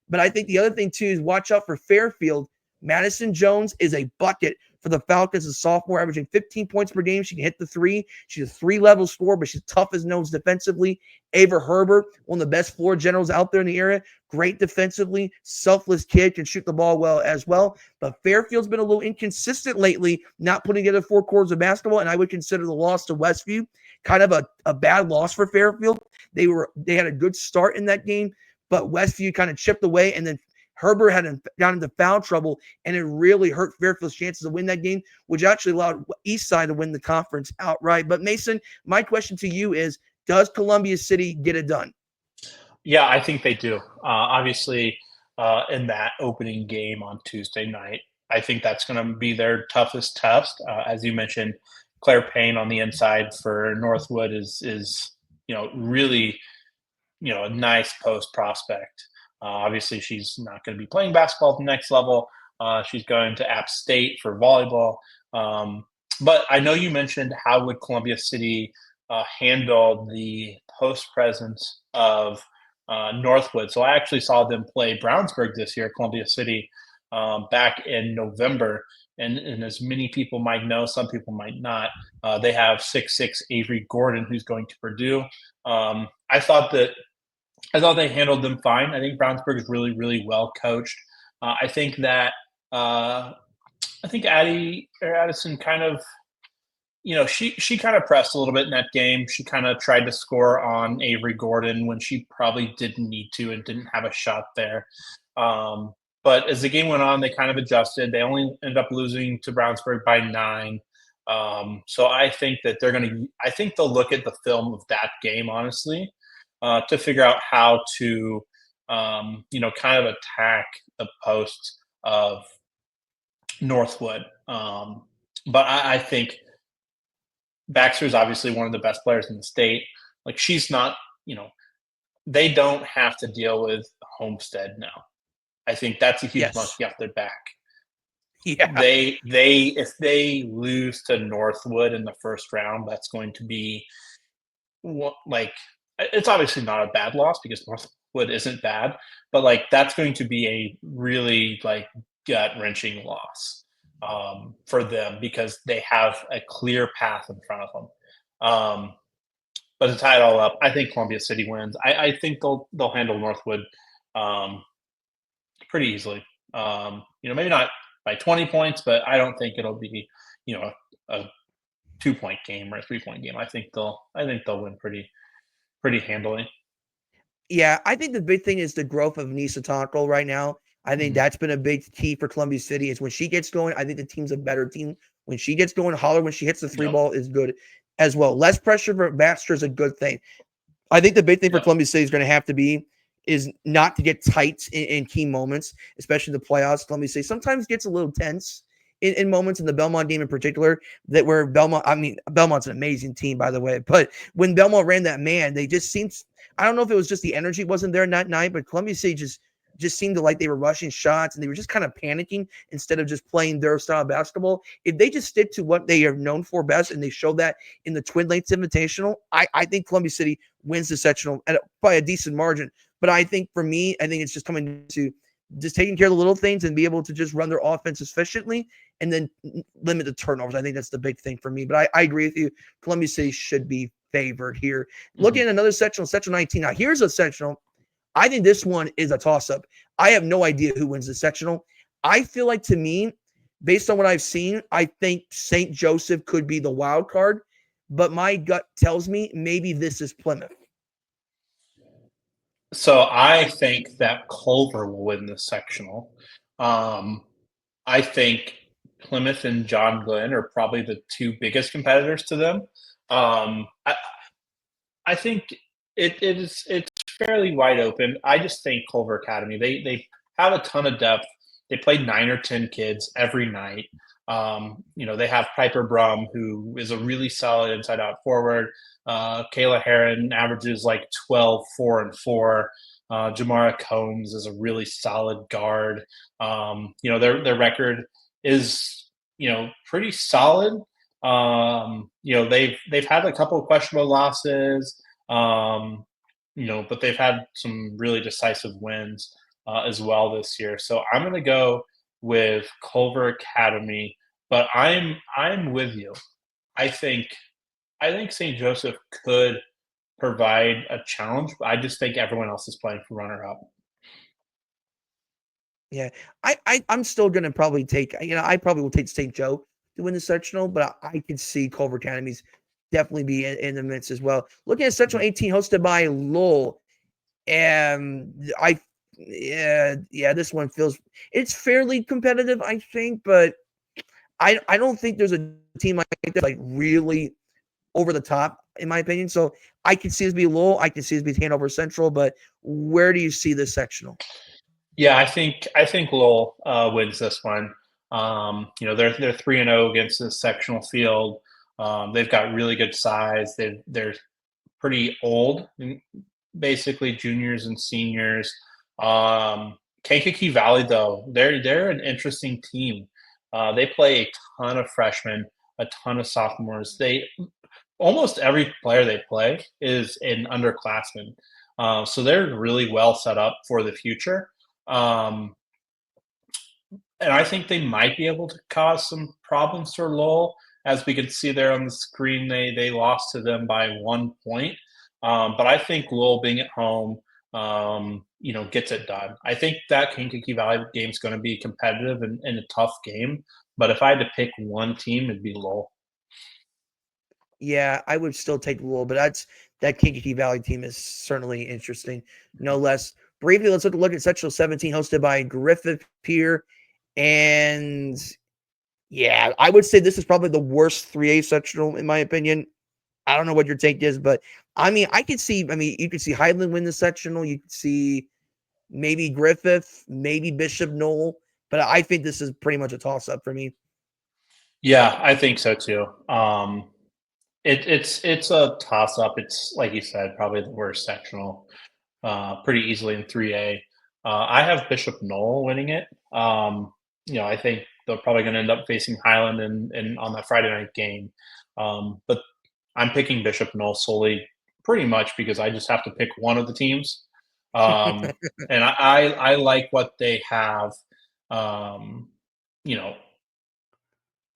Speaker 1: But I think the other thing, too, is watch out for Fairfield. Madison Jones is a bucket for the Falcons, a sophomore, averaging 15 points per game. She can hit the three. She's a 3-level scorer, but she's tough as nails defensively. Ava Herbert, one of the best floor generals out there in the area. Great defensively. Selfless kid, can shoot the ball well as well. But Fairfield's been a little inconsistent lately, not putting together 4 quarters of basketball, and I would consider the loss to Westview kind of a bad loss for Fairfield. They had a good start in that game, but Westview kind of chipped away, and then Herbert got into foul trouble, and it really hurt Fairfield's chances to win that game, which actually allowed Eastside to win the conference outright. But Mason, my question to you is, does Columbia City get it done?
Speaker 2: Yeah, I think they do. Obviously, in that opening game on Tuesday night, I think that's going to be their toughest test. As you mentioned, Claire Payne on the inside for Northwood is really a nice post prospect. Obviously, she's not going to be playing basketball at the next level. She's going to App State for volleyball. But I know you mentioned how would Columbia City handle the post presence of Northwood. So I actually saw them play Brownsburg this year, Columbia City, back in November. And as many people might know, some people might not, they have 6'6" Avery Gordon, who's going to Purdue. I thought they handled them fine. I think Brownsburg is really, really well coached. I think that Addison kind of, she kind of pressed a little bit in that game. She kind of tried to score on Avery Gordon when she probably didn't need to and didn't have a shot there. But as the game went on, they kind of adjusted. They only ended up losing to Brownsburg by 9. So I think that I think they'll look at the film of that game, honestly, to figure out how to, kind of attack the post of Northwood. But I think Baxter is obviously one of the best players in the state. Like, she's not, they don't have to deal with Homestead now. I think that's a huge monkey off their back. Yeah. If they lose to Northwood in the first round, that's going to be it's obviously not a bad loss because Northwood isn't bad, but like that's going to be a really like gut wrenching loss for them because they have a clear path in front of them. But to tie it all up, I think Columbia City wins. I think they'll handle Northwood um, pretty easily. Maybe not by 20 points, but I don't think it'll be a 2 point game or a 3 point game. I think they'll win pretty handily.
Speaker 1: Yeah, I think the big thing is the growth of Nisa Taco right now. I think
Speaker 2: Mhm.
Speaker 1: that's been a big key for Columbia City is when she gets going, I think the team's a better team. When she gets going, Holler when she hits the three
Speaker 2: Yep.
Speaker 1: ball is good as well. Less pressure for Baxter is a good thing. I think the big thing for
Speaker 2: Yep.
Speaker 1: Columbia City is going to have to be is not to get tight in key moments, especially the playoffs. Columbia City sometimes gets a little tense in moments in the Belmont game in particular. That where Belmont, I mean Belmont's an amazing team by the way, but when Belmont ran that man, they just seemed. I don't know if it was just the energy wasn't there that night, but Columbia City just seemed to like they were rushing shots and they were just kind of panicking instead of just playing their style of basketball. If they just stick to what they are known for best and they show that in the Twin Lakes Invitational, I think Columbia City wins the sectional by a decent margin. But I think for me, I think it's just coming to just taking care of the little things and be able to just run their offense efficiently and then limit the turnovers. I think that's the big thing for me. But I agree with you. Columbia City should be favored here. Looking
Speaker 2: Mhm.
Speaker 1: at another sectional, sectional 19. Now, here's a sectional. I think this one is a toss up. I have no idea who wins the sectional. I feel like to me, based on what I've seen, I think St. Joseph could be the wild card, but my gut tells me maybe this is Plymouth.
Speaker 2: So I think that Culver will win the sectional. Um, I think Plymouth and John Glenn are probably the two biggest competitors to them. I think it's fairly wide open. I just think Culver Academy they have a ton of depth. They play 9 or 10 kids every night. They have Piper Brum, who is a really solid inside out forward. Kayla Heron averages like 12, 4, and 4. Jamara Combs is a really solid guard. Their record is pretty solid. They've had a couple of questionable losses, but they've had some really decisive wins as well this year. So I'm going to go with Culver Academy, but I'm with you. I think I think St. Joseph could provide a challenge, but I just think everyone else is playing for runner up.
Speaker 1: Yeah, I'm still gonna probably take. I probably will take St. Joe to win the sectional, but I can see Culver Academy's definitely be in the midst as well. Looking at sectional 18 hosted by Lowell, and yeah, this one feels it's fairly competitive, I think, but I don't think there's a team like that like really over the top in my opinion. So I can see this be Lowell, I can see this be Hanover Central, but where do you see this sectional?
Speaker 2: Yeah, I think Lowell wins this one. They're 3-0 against the sectional field. They've got really good size. They're pretty old, basically juniors and seniors. Kankakee Valley, though, they're an interesting team. They play a ton of freshmen, a ton of sophomores. They almost every player they play is an underclassman, so they're really well set up for the future. Um, and I think they might be able to cause some problems for Lowell. As we can see there on the screen, they lost to them by 1 point. But I think Lowell being at home, gets it done. I think that Kankakee Valley game is going to be competitive and a tough game. But if I had to pick one team, it'd be Lowell.
Speaker 1: Yeah, I would still take Louisville, but that Kankakee Valley team is certainly interesting, no less. Briefly, let's look at Sectional 17, hosted by Griffith Pier, and yeah, I would say this is probably the worst 3A sectional in my opinion. I don't know what your take is, but I mean, I could see. I mean, you could see Highland win the sectional. You could see maybe Griffith, maybe Bishop Knoll, but I think this is pretty much a toss up for me.
Speaker 2: Yeah, I think so too. It's a toss up. It's like you said, probably the worst sectional, pretty easily in 3A. I have Bishop Knoll winning it. I think they're probably going to end up facing Highland and on that Friday night game. But I'm picking Bishop Knoll solely pretty much because I just have to pick one of the teams. Um, and I like what they have, um, you know,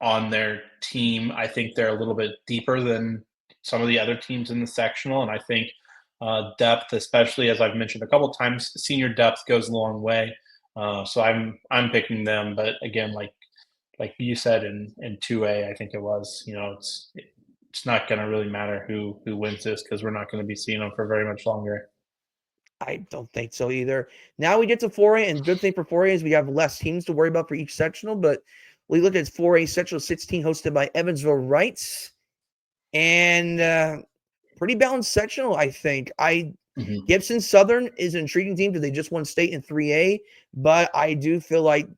Speaker 2: on their team. I think they're a little bit deeper than some of the other teams in the sectional, and I think depth, especially as I've mentioned a couple times, senior depth goes a long way. So I'm picking them, but again, like you said in 2A, I think it was, it's not going to really matter who wins this because we're not going to be seeing them for very much longer.
Speaker 1: I don't think so either. Now we get to 4A, and good thing for 4A is we have less teams to worry about for each sectional. But we look at 4A Sectional 16 hosted by Evansville Rights, and pretty balanced sectional, I think.
Speaker 2: Mhm.
Speaker 1: Gibson Southern is an intriguing team because they just won state in 3A, but I do feel like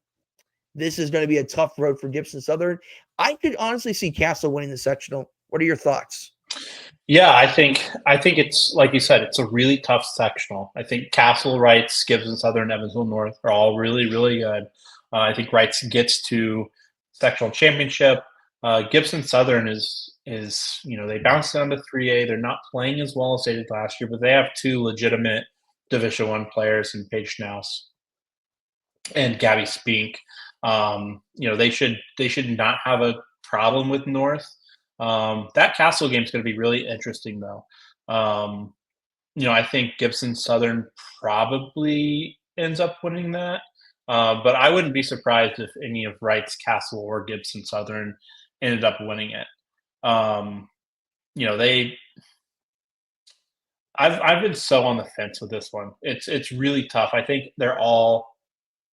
Speaker 1: this is going to be a tough road for Gibson Southern. I could honestly see Castle winning the sectional. What are your thoughts?
Speaker 2: Yeah, I think it's like you said, it's a really tough sectional. I think Castle, Wrights, Gibson Southern, Evansville North are all really, really good. I think Wrights gets to sectional championship. Gibson Southern is they bounced down to 3A. They're not playing as well as they did last year, but they have two legitimate Division One players in Paige Schnaus and Gabby Spink. They should not have a problem with North. That Castle game is going to be really interesting, though. Um, I think Gibson Southern probably ends up winning that, but I wouldn't be surprised if any of Wright's, Castle, or Gibson Southern ended up winning it. Um, you know, they. I've been so on the fence with this one. It's really tough. I think they're all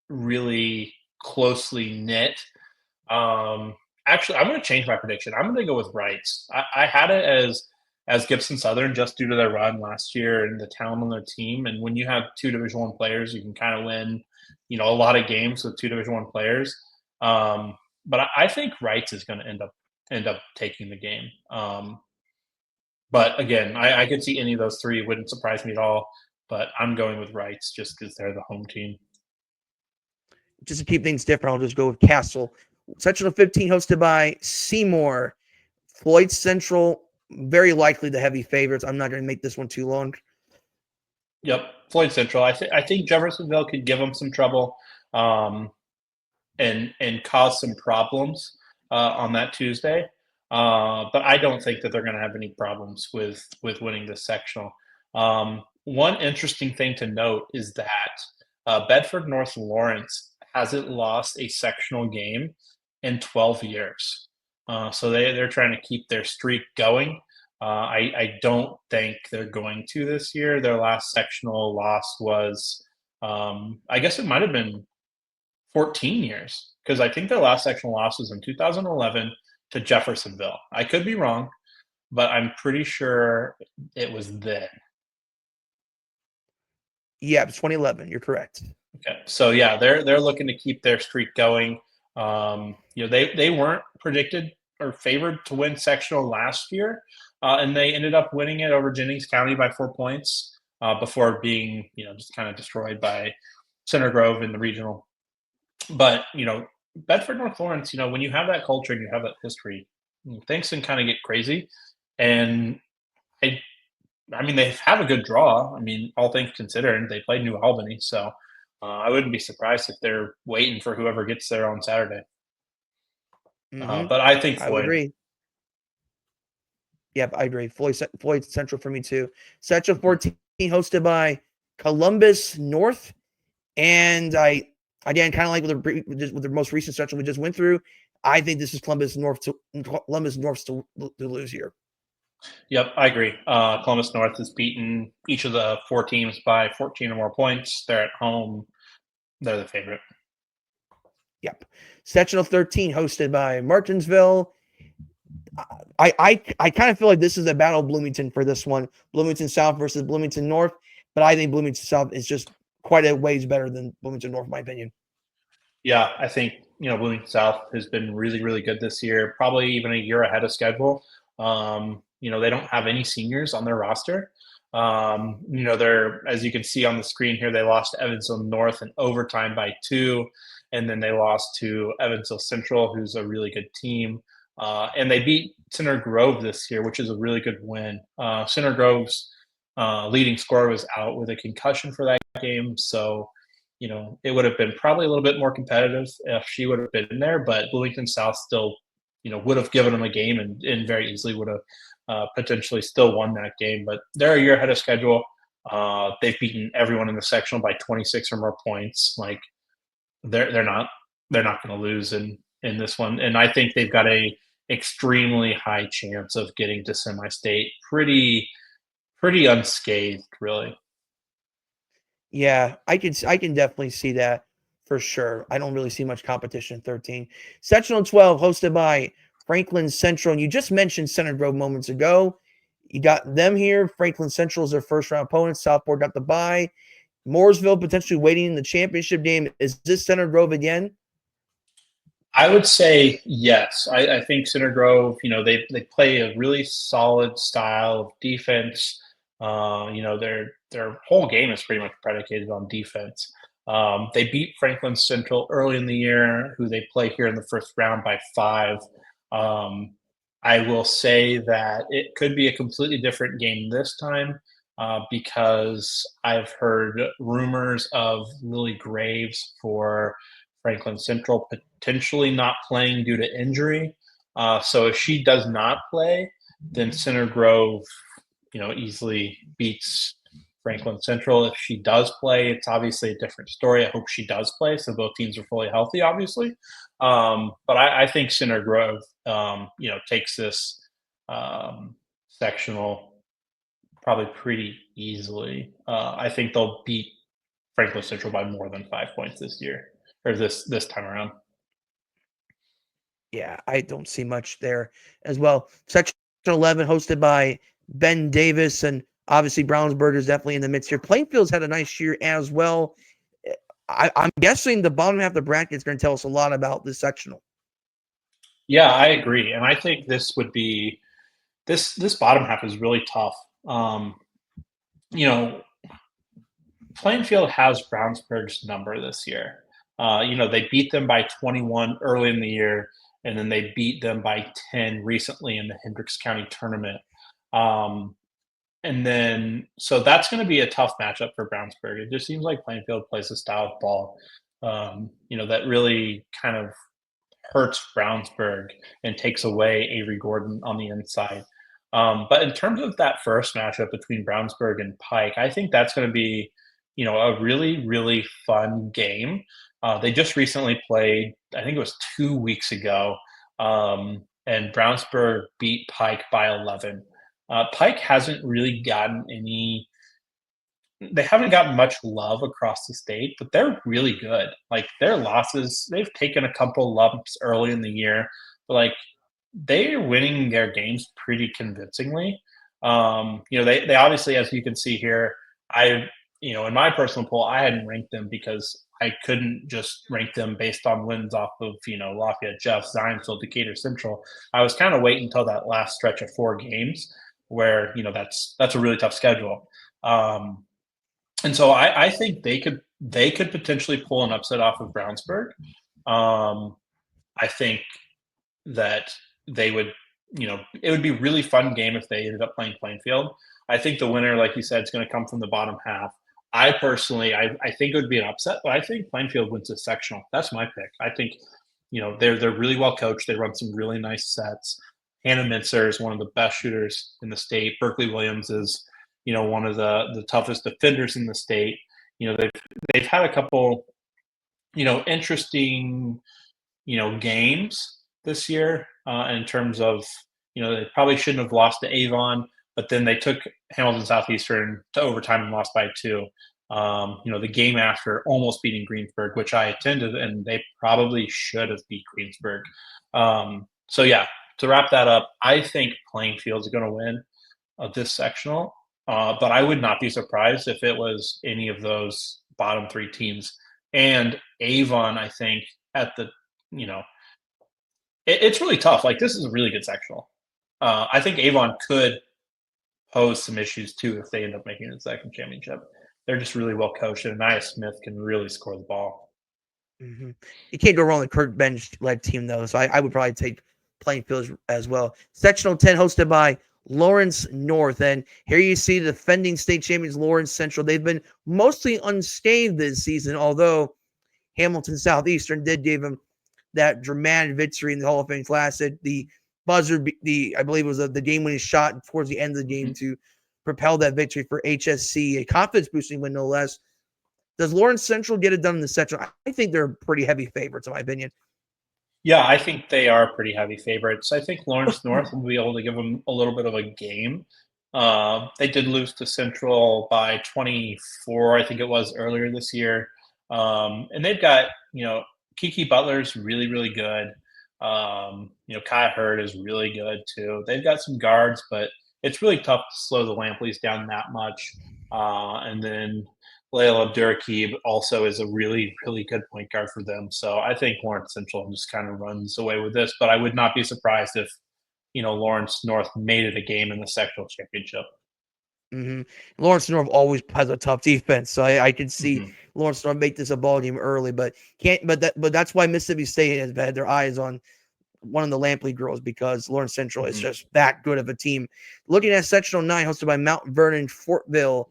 Speaker 2: really closely knit. Um, Actually, I'm going to change my prediction. I'm going to go with Wrights. I had it as Gibson Southern just due to their run last year and the talent on their team. And when you have two Division One players, you can kind of win, a lot of games with two Division One players. But I think Wrights is going to end up taking the game. But again, I could see any of those three. It wouldn't surprise me at all. But I'm going with Wrights just because they're the home team.
Speaker 1: Just to keep things different, I'll just go with Castle. Sectional 15 hosted by Seymour. Floyd Central, very likely the heavy favorites. I'm not going to make this one too long.
Speaker 2: Yep, Floyd Central. I think Jeffersonville could give them some trouble, um, and cause some problems on that Tuesday. But I don't think that they're going to have any problems with winning this sectional. One interesting thing to note is that Bedford North Lawrence hasn't lost a sectional game in 12 years. So they're trying to keep their streak going. I don't think they're going to this year. Their last sectional loss was, I guess it might have been 14 years because I think their last sectional loss was in 2011 to Jeffersonville. I could be wrong, but I'm pretty sure it was then.
Speaker 1: Yeah, it's 2011. You're correct.
Speaker 2: Okay, so yeah, they're looking to keep their streak going. They weren't predicted or favored to win sectional last year, and they ended up winning it over Jennings County by 4 points before being just kind of destroyed by Center Grove in the regional. But Bedford North Lawrence, when you have that culture and you have that history, things can kind of get crazy. And I mean, they have a good draw. I mean, all things considered, they played New Albany, so I wouldn't be surprised if they're waiting for whoever gets there on Saturday. But I think
Speaker 1: I would
Speaker 2: Floyd.
Speaker 1: agree. Yep, I agree. Floyd Central for me too. Sectional 14 hosted by Columbus North, and I again kind of like with the most recent section we just went through. I think this is Columbus North to lose here.
Speaker 2: Yep, I agree. Columbus North has beaten each of the four teams by 14 or more points. They're at home. They're the favorite.
Speaker 1: Yep. Sectional 13 hosted by Martinsville. I kind of feel like this is a battle of Bloomington for this one. Bloomington South versus Bloomington North, but I think Bloomington South is just quite a ways better than Bloomington North, in my opinion.
Speaker 2: Yeah, I think Bloomington South has been really, really good this year. Probably even a year ahead of schedule. They don't have any seniors on their roster. They're, as you can see on the screen here, they lost to Evansville North in overtime by 2, and then they lost to Evansville Central, who's a really good team. And they beat Center Grove this year, which is a really good win. Center Grove's leading scorer was out with a concussion for that game, so it would have been probably a little bit more competitive if she would have been there. But Bloomington South still, would have given them a game and very easily would have potentially still won that game. But they're a year ahead of schedule. They've beaten everyone in the sectional by 26 or more points. Like they're not going to lose in this one, and I think they've got a extremely high chance of getting to semi-state pretty unscathed, really.
Speaker 1: Yeah, I can definitely see that for sure. I don't really see much competition in 13. Sectional 12, hosted by Franklin Central. And you just mentioned Center Grove moments ago. You got them here. Franklin Central is their first round opponent. Southport got the bye. Mooresville potentially waiting in the championship game. Is this Center Grove again?
Speaker 2: I would say yes. I think Center Grove, they play a really solid style of defense. Their whole game is pretty much predicated on defense. They beat Franklin Central early in the year, who they play here in the first round by 5. I will say that it could be a completely different game this time because I've heard rumors of Lily Graves for Franklin Central potentially not playing due to injury. So if she does not play, then Center Grove, easily beats Franklin Central. If she does play, it's obviously a different story. I hope she does play, so both teams are fully healthy, obviously. But I think Center Grove, takes this sectional probably pretty easily. I think they'll beat Franklin Central by more than 5 points this year or this time around.
Speaker 1: Yeah, I don't see much there as well. Section 11, hosted by Ben Davis, and obviously Brownsburg is definitely in the midst here. Plainfield's had a nice year as well. I'm guessing the bottom half of the bracket is going to tell us a lot about this sectional.
Speaker 2: Yeah, I agree, and I think this would be this bottom half is really tough. You know, Plainfield has Brownsburg's number this year. They beat them by 21 early in the year, and then they beat them by 10 recently in the Hendricks County tournament. Um, and then, so that's going to be a tough matchup for Brownsburg. It just seems like Plainfield plays a style of ball, that really kind of hurts Brownsburg and takes away Avery Gordon on the inside. But in terms of that first matchup between Brownsburg and Pike, I think that's going to be, a really, really fun game. They just recently played, I think it was 2 weeks ago, and Brownsburg beat Pike by 11. Pike hasn't really gotten they haven't gotten much love across the state, but they're really good. Like their losses, they've taken a couple lumps early in the year, but like they are winning their games pretty convincingly. They obviously, as you can see here, in my personal poll, I hadn't ranked them because I couldn't just rank them based on wins off of, Lafayette, Jeff, Zionsville, Decatur Central. I was kind of waiting until that last stretch of 4 games where, that's a really tough schedule. And so I think they could potentially pull an upset off of Brownsburg. I think that they would, it would be a really fun game if they ended up playing Plainfield. I think the winner, like you said, is going to come from the bottom half. I personally, I think it would be an upset, but I think Plainfield wins the sectional. That's my pick. I think, they're really well coached. They run some really nice sets. Hannah Mintzer is one of the best shooters in the state. Berkeley Williams is, one of the toughest defenders in the state. They've had a couple, interesting, games this year in terms of, they probably shouldn't have lost to Avon, but then they took Hamilton Southeastern to overtime and lost by 2. The game after almost beating Greensburg, which I attended, and they probably should have beat Greensburg. So yeah, to wrap that up, I think Plainfield's going to win this sectional. But I would not be surprised if it was any of those bottom 3 teams. And Avon, I think, at the, it's really tough. Like, this is a really good sectional. I think Avon could pose some issues, too, if they end up making the second championship. They're just really well coached, and Nia Smith can really score the ball.
Speaker 1: Mm-hmm. You can't go wrong with Kurt Bench-led team, though, so I would probably take playing field as well. Sectional 10 hosted by Lawrence North. And here you see the defending state champions, Lawrence Central. They've been mostly unscathed this season, although Hamilton Southeastern did give them that dramatic victory in the Hall of Fame Classic. The buzzer, I believe it was the game-winning shot towards the end of the game to propel that victory for HSC, a confidence-boosting win no less. Does Lawrence Central get it done in the Central? I think they're pretty heavy favorites, in my opinion.
Speaker 2: Yeah, I think they are pretty heavy favorites. I think Lawrence North will be able to give them a little bit of a game. They did lose to Central by 24, I think it was, earlier this year. And they've got, Kiki Butler's really, really good. Kai Hurd is really good too. They've got some guards, but it's really tough to slow the Lampleys down that much. And then Layla Abdurakib also is a really, really good point guard for them. So I think Lawrence Central just kind of runs away with this, but I would not be surprised if, Lawrence North made it a game in the sectional championship.
Speaker 1: Mm-hmm. Lawrence North always has a tough defense, so I can see Lawrence North make this a ball game early, but can't. But that's why Mississippi State has had their eyes on one of the Lampley girls because Lawrence Central is just that good of a team. Looking at Sectional 9, hosted by Mount Vernon, Fortville,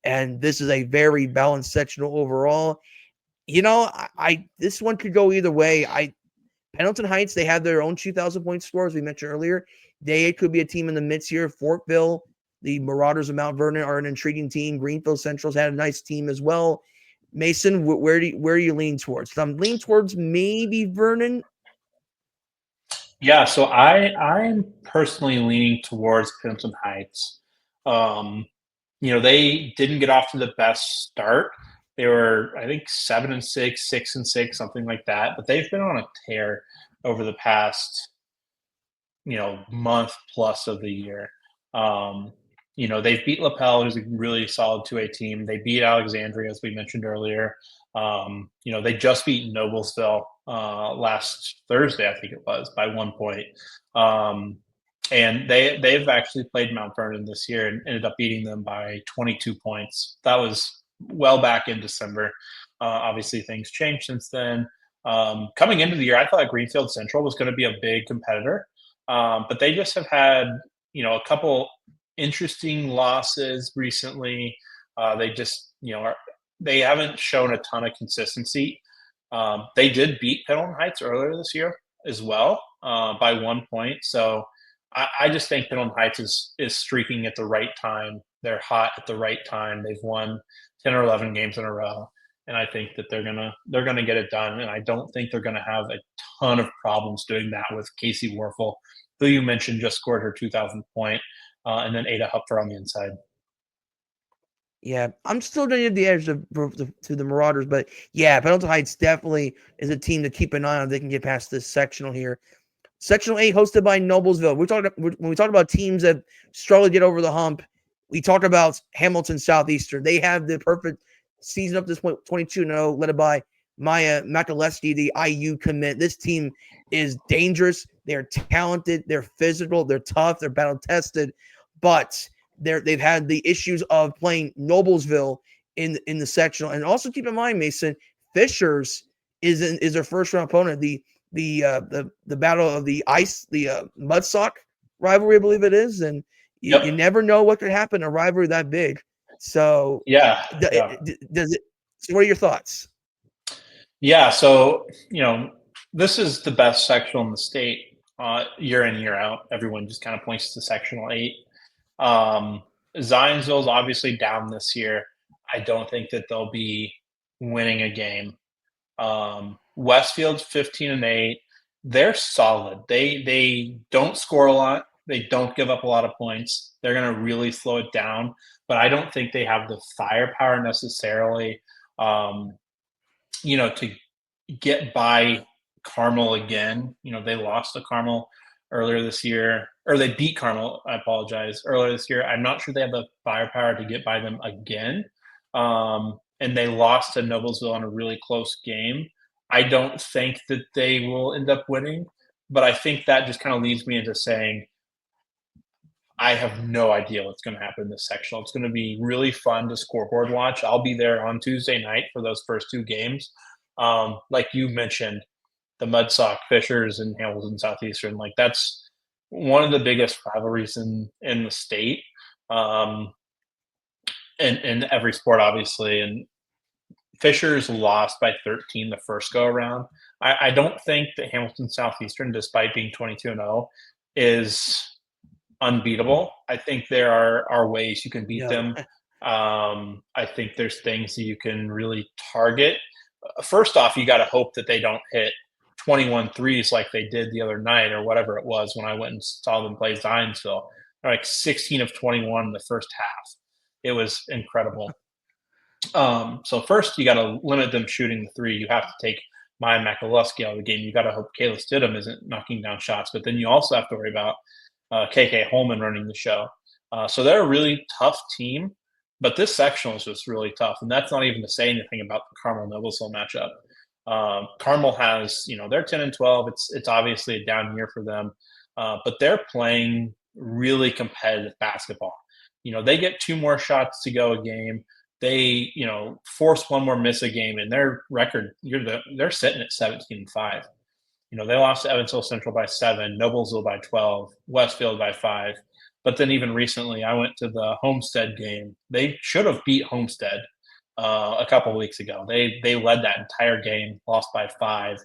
Speaker 1: and this is a very balanced sectional overall. This one could go either way. Pendleton Heights, they have their own 2,000 point score, as we mentioned earlier. They could be a team in the midst here. Fortville, the Marauders of Mount Vernon, are an intriguing team. Greenfield Central's had a nice team as well. Mason, where do you lean towards? I'm leaning towards maybe Vernon.
Speaker 2: Yeah, so I'm personally leaning towards Pendleton Heights. They didn't get off to the best start. They were, I think, 7-6, 6-6, something like that. But they've been on a tear over the past, month plus of the year. They've beat LaPel, who's a really solid 2A team. They beat Alexandria, as we mentioned earlier. They just beat Noblesville last Thursday, I think it was, by 1 point. And they've actually played Mount Vernon this year and ended up beating them by 22 points. That was well back in December. Obviously, things changed since then. Coming into the year, I thought Greenfield Central was going to be a big competitor, but they just have had a couple interesting losses recently. They just they haven't shown a ton of consistency. They did beat Pendleton Heights earlier this year as well by 1 point. So I just think Pendleton Heights is streaking at the right time. They're hot at the right time. They've won 10 or 11 games in a row, and I think that they're gonna get it done. And I don't think they're gonna have a ton of problems doing that with Casey Warfel, who you mentioned just scored her 2,000th point, and then Ada Hupfer on the inside.
Speaker 1: Yeah, I'm still going to give the edge to the Marauders, but yeah, Pendleton Heights definitely is a team to keep an eye on if they can get past this sectional here. Sectional 8 hosted by Noblesville. When we talk about teams that struggle to get over the hump, we talk about Hamilton Southeastern. They have the perfect season up to this point, 22-0, led by Maya Makaleski, the IU commit. This team is dangerous. They're talented. They're physical. They're tough. They're battle-tested. But they've had the issues of playing Noblesville in the sectional. And also keep in mind, Mason, Fishers is their first-round opponent. The battle of the Mudsock rivalry, I believe it is, and you never know what could happen in a rivalry that big. So does it? So what are your thoughts?
Speaker 2: Yeah, so this is the best sectional in the state year in, year out. Everyone just kind of points to Sectional 8. Zionsville's obviously down this year. I don't think that they'll be winning a game. Westfield's 15-8. They're solid. They don't score a lot. They don't give up a lot of points. They're going to really slow it down, but I don't think they have the firepower necessarily, to get by Carmel again. They lost to Carmel earlier this year, or they beat Carmel, I apologize, earlier this year. I'm not sure they have the firepower to get by them again. And they lost to Noblesville in a really close game. I don't think that they will end up winning, but I think that just kind of leads me into saying I have no idea what's going to happen in this sectional. It's going to be really fun to scoreboard watch. I'll be there on Tuesday night for those first two games. Like you mentioned, the Mud Sock Fishers and Hamilton Southeastern. Like that's one of the biggest rivalries in the state, um, in every sport, obviously. And Fishers lost by 13 the first go around. I don't think that Hamilton Southeastern, despite being 22-0, is unbeatable. I think there are ways you can beat
Speaker 1: Yeah.
Speaker 2: them. I think there's things that you can really target. First off, you got to hope that they don't hit 21 threes like they did the other night or whatever it was when I went and saw them play Zionsville. They're like 16 of 21 in the first half. It was incredible. So first, you got to limit them shooting the three. You have to take Maya McAlusky out of the game. You got to hope Kayla Stidham isn't knocking down shots. But then you also have to worry about KK Holman running the show. So they're a really tough team. But this sectional is just really tough. And that's not even to say anything about the Carmel Noblesville matchup. Carmel has, they're 10-12. It's obviously a down year for them. But they're playing really competitive basketball. They get 2 more shots to go a game. They, force 1 more miss a game, and their record, they're sitting at 17-5. They lost to Evansville Central by 7, Noblesville by 12, Westfield by 5. But then even recently, I went to the Homestead game. They should have beat Homestead a couple of weeks ago. They led that entire game, lost by 5.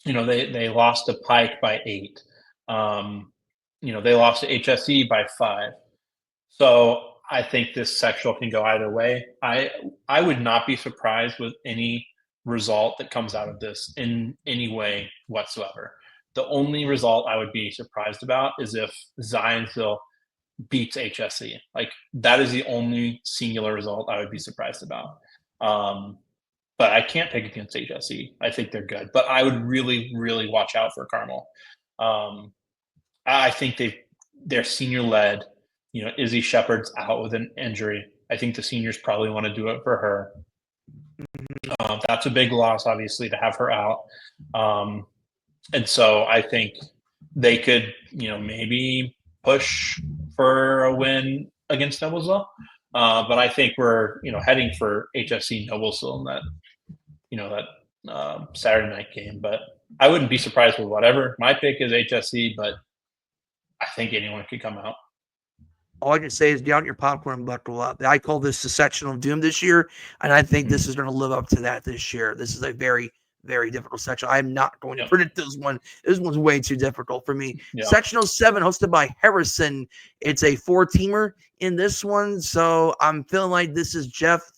Speaker 2: They lost to Pike by 8. They lost to HSE by 5. So I think this sectional can go either way. I would not be surprised with any result that comes out of this in any way whatsoever. The only result I would be surprised about is if Zionsville beats HSE. Like that is the only singular result I would be surprised about. But I can't pick against HSE. I think they're good, but I would really, really watch out for Carmel. I think they're senior led. Izzy Shepard's out with an injury. I think the seniors probably want to do it for her. That's a big loss, obviously, to have her out. And so I think they could, maybe push for a win against Noblesville. But I think we're, heading for HSC Noblesville in that Saturday night game. But I wouldn't be surprised with whatever. My pick is HSC, but I think anyone could come out.
Speaker 1: All I can say is down your popcorn and buckle up. I call this the sectional doom this year, and I think this is going to live up to that this year. This is a very, very difficult section. I'm not going to predict this one. This one's way too difficult for me. Yeah. Sectional 7, hosted by Harrison. It's a 4-teamer in this one, so I'm feeling like this is Jeff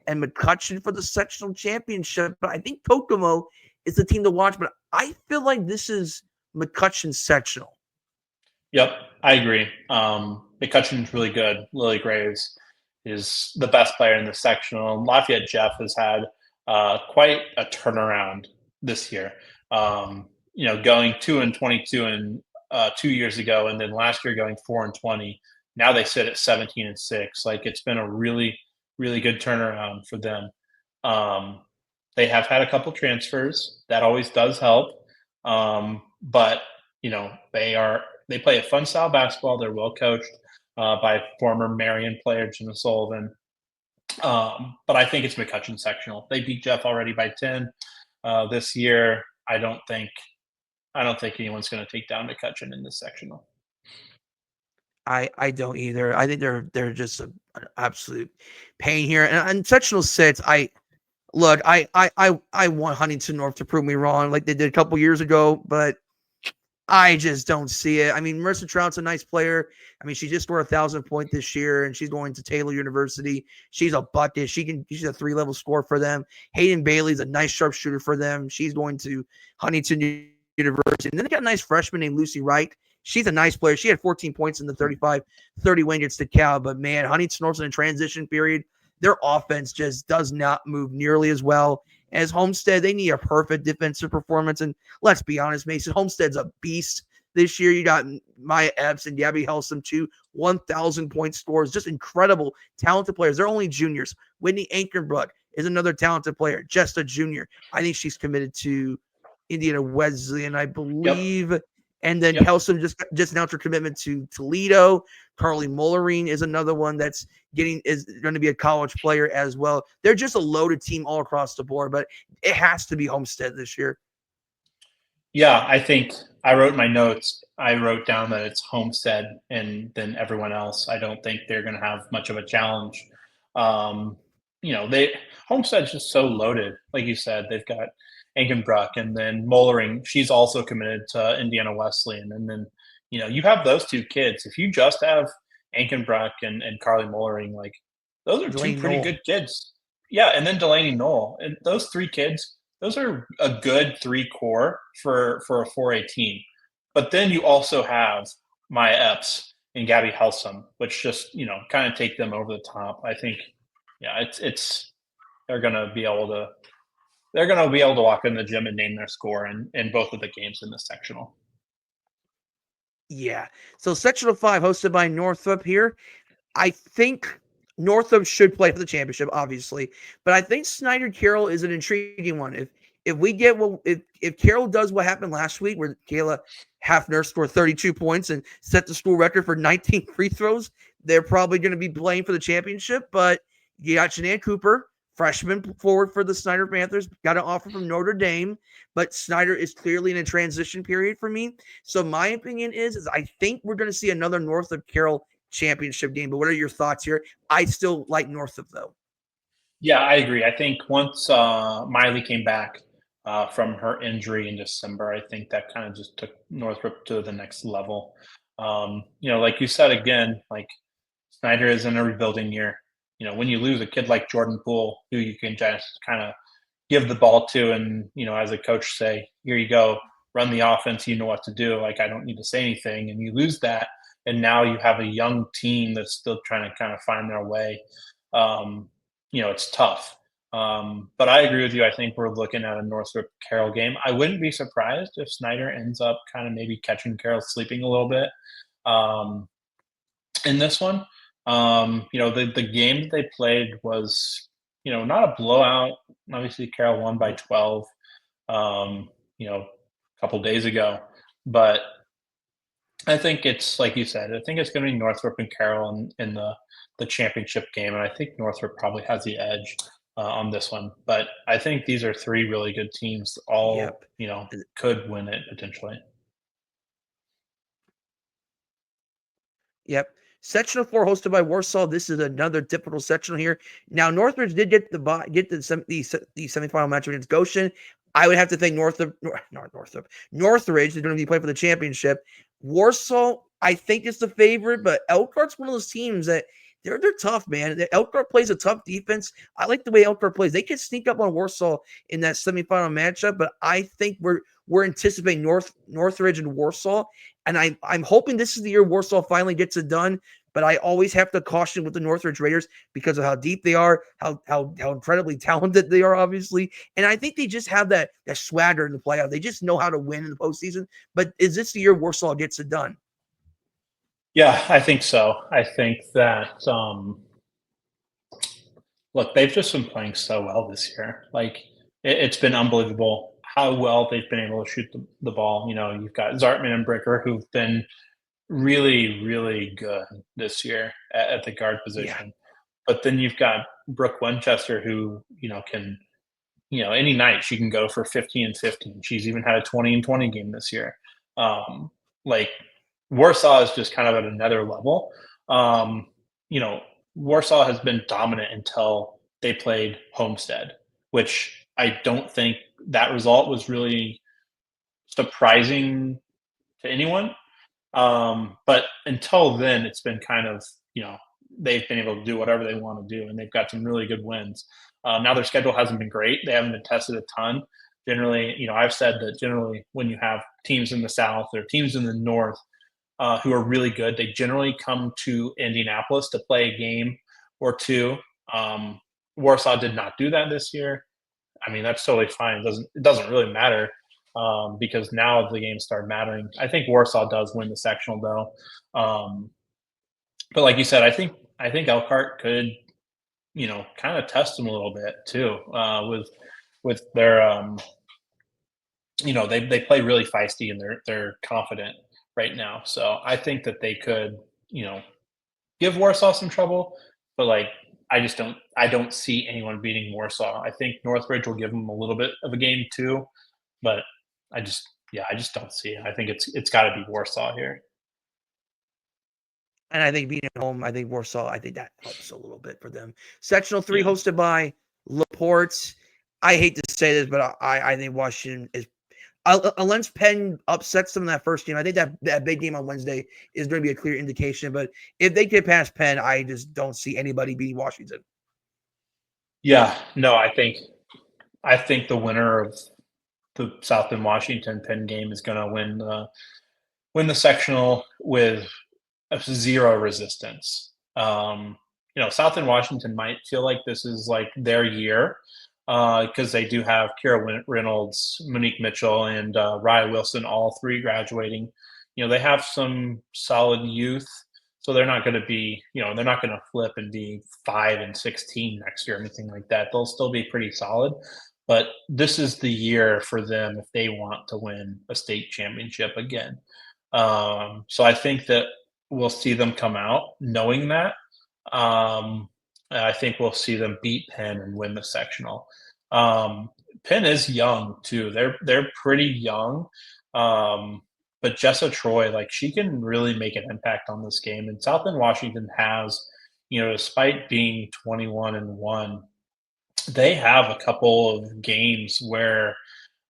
Speaker 1: and McCutcheon for the sectional championship. But I think Kokomo is the team to watch, but I feel like this is McCutcheon's sectional.
Speaker 2: Yep, I agree. McCutcheon's really good. Lily Graves is the best player in the sectional. Lafayette Jeff has had quite a turnaround this year. Going 2-22 and 2 years ago, and then last year going 4-20. Now they sit at 17-6. Like it's been a really, really good turnaround for them. They have had a couple transfers. That always does help. But they play a fun style basketball. They're well coached by former Marion player Jenna Sullivan. But I think it's McCutcheon sectional. They beat Jeff already by 10 this year. I don't think anyone's going to take down McCutcheon in this sectional.
Speaker 1: I don't either. I think they're just an absolute pain here. And sectional 6, I want Huntington North to prove me wrong like they did a couple years ago, but I just don't see it. I mean, Marissa Trout's a nice player. I mean, she just scored 1,000 point this year, and she's going to Taylor University. She's a bucket. She's a 3-level scorer for them. Hayden Bailey's a nice sharpshooter for them. She's going to Huntington University. And then they got a nice freshman named Lucy Wright. She's a nice player. She had 14 points in the 35-30 win against DeKalb. But, man, Huntington North's in a transition period. Their offense just does not move nearly as well as Homestead. They need a perfect defensive performance. And let's be honest, Mason, Homestead's a beast this year. You got Maya Epps and Gabby Helsum, 2 1,000-point scores. Just incredible, talented players. They're only juniors. Whitney Ankerbrook is another talented player, just a junior. I think she's committed to Indiana Wesleyan, I believe. Yep. And then
Speaker 2: Yep.
Speaker 1: Kelsom just announced her commitment to Toledo. Carly Mollering is another one that's is going to be a college player as well. They're just a loaded team all across the board, but it has to be Homestead this year.
Speaker 2: Yeah, I think I wrote my notes. I wrote down that it's Homestead and then everyone else. I don't think they're going to have much of a challenge. Um, they Homestead's just so loaded. Like you said, they've got Ankenbruck and then Mollering. She's also committed to Indiana Wesleyan. And then, you have those two kids. If you just have Ankenbruck and Carly Mollering, like those are two
Speaker 1: Delaney
Speaker 2: pretty
Speaker 1: Knoll.
Speaker 2: good kids. Yeah, and then Delaney Knoll. And those three kids, those are a good three core for a 4A team. But then you also have Maya Epps and Gabby Helsum, which just kind of take them over the top. I think, yeah, it's they're gonna be able to walk in the gym and name their score in both of the games in the sectional.
Speaker 1: Yeah. So Sectional 5 hosted by Northrop here. I think Northam should play for the championship, obviously, but I think Snyder Carroll is an intriguing one. If we get if Carroll does what happened last week, where Kayla Hafner scored 32 points and set the school record for 19 free throws, they're probably going to be playing for the championship. But you got Shanann Cooper, freshman forward for the Snyder Panthers, got an offer from Notre Dame, but Snyder is clearly in a transition period for me. So my opinion is I think we're going to see another Northrop Carroll championship game. But what are your thoughts here? I still like Northrop though.
Speaker 2: Yeah, I agree. I think once Miley came back from her injury in December, I think that kind of just took Northrop to the next level. Like you said again, like Snyder is in a rebuilding year. When you lose a kid like Jordan Poole, who you can just kind of give the ball to, and as a coach say, "Here you go, run the offense. You know what to do." Like I don't need to say anything, and you lose that, and now you have a young team that's still trying to kind of find their way. Um, it's tough. But I agree with you. I think we're looking at a Northrop Carroll game. I wouldn't be surprised if Snyder ends up kind of maybe catching Carroll sleeping a little bit in this one. The game that they played was, not a blowout. Obviously, Carroll won by 12, a couple days ago. But I think it's like you said. I think it's going to be Northrop and Carroll in the championship game, and I think Northrop probably has the edge on this one. But I think these are three really good teams. All
Speaker 1: Yep.
Speaker 2: could win it potentially.
Speaker 1: Yep. Sectional 4 hosted by Warsaw. This is another difficult sectional here. Now, Northridge did get the semifinal match against Goshen. I would have to think Northridge is going to be playing for the championship. Warsaw, I think, is the favorite, but Elkhart's one of those teams that they're tough, man. Elkhart plays a tough defense. I like the way Elkhart plays. They can sneak up on Warsaw in that semifinal matchup, but I think we're anticipating Northridge and Warsaw. And I'm hoping this is the year Warsaw finally gets it done. But I always have to caution with the Northridge Raiders because of how deep they are, how incredibly talented they are, obviously. And I think they just have that swagger in the playoff. They just know how to win in the postseason. But is this the year Warsaw gets it done?
Speaker 2: Yeah, I think so. I think that look, they've just been playing so well this year. Like it's been unbelievable how well they've been able to shoot the ball. You've got Zartman and Bricker who've been really, really good this year at the guard position.
Speaker 1: Yeah.
Speaker 2: But then you've got Brooke Winchester who, can, any night she can go for 15 and 15. She's even had a 20 and 20 game this year. Like Warsaw is just kind of at another level. Warsaw has been dominant until they played Homestead, which I don't think that result was really surprising to anyone. But until then, it's been kind of, they've been able to do whatever they want to do, and they've got some really good wins. Now their schedule hasn't been great. They haven't been tested a ton. Generally, I've said that generally when you have teams in the South or teams in the North who are really good, they generally come to Indianapolis to play a game or two. Warsaw did not do that this year. I mean, that's totally fine. It doesn't really matter because now the games start mattering. I think Warsaw does win the sectional though. But like you said, I think Elkhart could, kind of test them a little bit too with their they play really feisty and they're confident right now. So I think that they could, you know, give Warsaw some trouble, but like I don't see anyone beating Warsaw. I think Northbridge will give them a little bit of a game too, but I just I just don't see it. I think it's got to be Warsaw here.
Speaker 1: And I think being at home, I think Warsaw, I think that helps a little bit for them. Sectional 3
Speaker 2: Yeah.
Speaker 1: hosted by LaPorte. I hate to say this, but I think Washington is unless Penn upsets them in that first game. I think that big game on Wednesday is going to be a clear indication. But if they get past Penn, I just don't see anybody beating Washington.
Speaker 2: Yeah, no, I think the winner of the South Bend Washington Penn game is going to win the sectional with zero resistance. South Bend Washington might feel like this is like their year because they do have Kira Reynolds, Monique Mitchell, and Rye Wilson, all three graduating. They have some solid youth, so they're not going to be, they're not going to flip and be 5-16 next year or anything like that. They'll still be pretty solid. But this is the year for them if they want to win a state championship again. So I think that we'll see them come out knowing that. Um, I think we'll see them beat Penn and win the sectional. Penn is young too. They're pretty young. But Jessa Troy, like she can really make an impact on this game. And South Bend Washington has, despite being 21-1, they have a couple of games where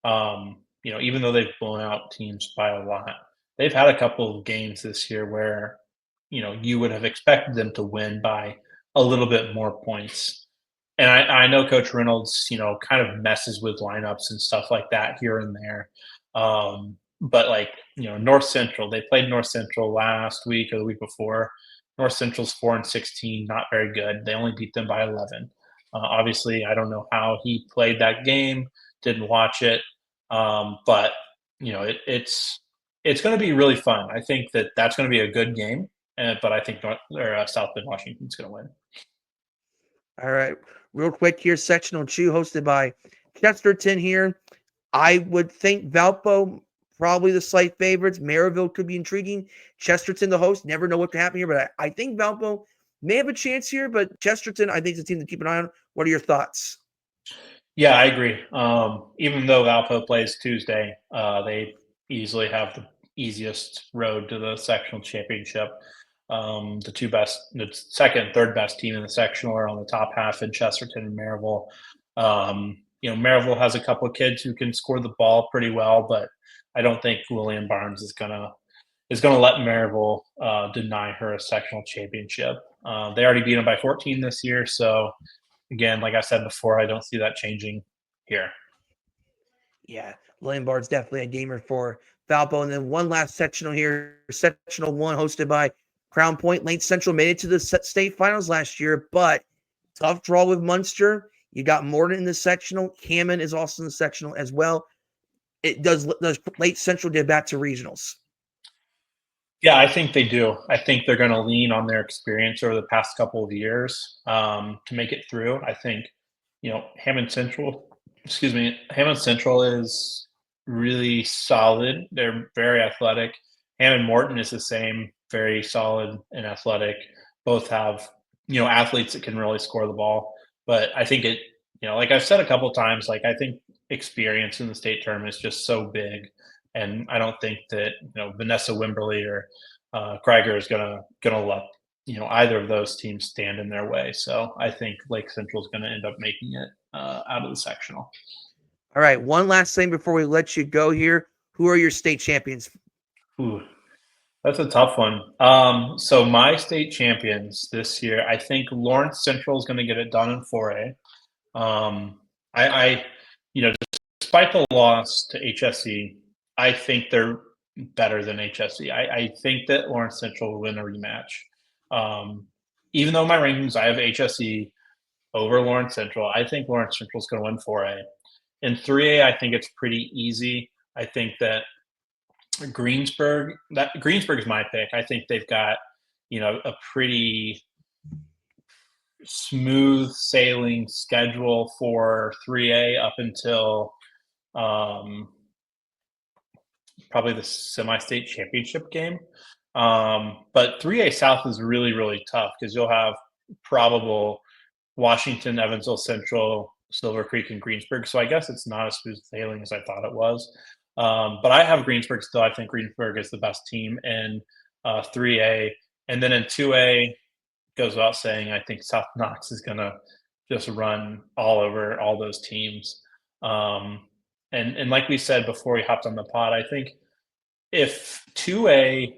Speaker 2: even though they've blown out teams by a lot, they've had a couple of games this year where, you would have expected them to win by a little bit more points. And I know Coach Reynolds, kind of messes with lineups and stuff like that here and there. But like, North Central, they played North Central last week or the week before. North Central's 4-16, not very good. They only beat them by 11. Obviously, I don't know how he played that game. Didn't watch it, but it's going to be really fun. I think that's going to be a good game, but I think South Bend Washington's going to win.
Speaker 1: All right. Real quick here, sectional 2 hosted by Chesterton here. I would think Valpo probably the slight favorites. Maryville could be intriguing. Chesterton the host. Never know what can happen here, but I think Valpo may have a chance here, but Chesterton, I think, is a team to keep an eye on. What are your thoughts?
Speaker 2: Yeah, I agree. Even though Valpo plays Tuesday, they easily have the easiest road to the sectional championship. The second and third best team in the sectional are on the top half in Chesterton and Maryville. Maryville has a couple of kids who can score the ball pretty well, but I don't think Lillian Barnes is gonna let Maryville deny her a sectional championship. They already beat them by 14 this year, so again, like I said before, I don't see that changing here.
Speaker 1: Yeah, Lillian Bard's definitely a gamer for Valpo. And then one last sectional here, sectional 1 hosted by Crown Point. Lane Central made it to the state finals last year, but tough draw with Munster. You got Morton in the sectional. Hammond is also in the sectional as well. It does Lake Central get back to regionals?
Speaker 2: Yeah, I think they do. I think they're going to lean on their experience over the past couple of years to make it through. I think, Hammond Central, Hammond Central is really solid. They're very athletic. Hammond Morton is the same, very solid and athletic. Both have, athletes that can really score the ball. But I think like I've said a couple of times, like I think experience in the state tournament is just so big. And I don't think that Vanessa Wimberly or Krieger is gonna let either of those teams stand in their way. So I think Lake Central is going to end up making it out of the sectional.
Speaker 1: All right, one last thing before we let you go here. Who are your state champions?
Speaker 2: Ooh, that's a tough one. So my state champions this year, I think Lawrence Central is going to get it done in 4A. I despite the loss to HSE, I think they're better than HSE. I think that Lawrence Central will win a rematch. Even though my rankings, I have HSE over Lawrence Central. I think Lawrence Central is going to win 4A. In 3A, I think it's pretty easy. I think that Greensburg is my pick. I think they've got, a pretty smooth sailing schedule for 3A up until probably the semi-state championship game. But 3A South is really, really tough because you'll have probable Washington, Evansville Central, Silver Creek, and Greensburg. So I guess it's not as smooth sailing as I thought it was. But I have Greensburg still. I think Greensburg is the best team in 3A. And then in 2A, goes without saying, I think South Knox is going to just run all over all those teams. And like we said before we hopped on the pod, I think if 2A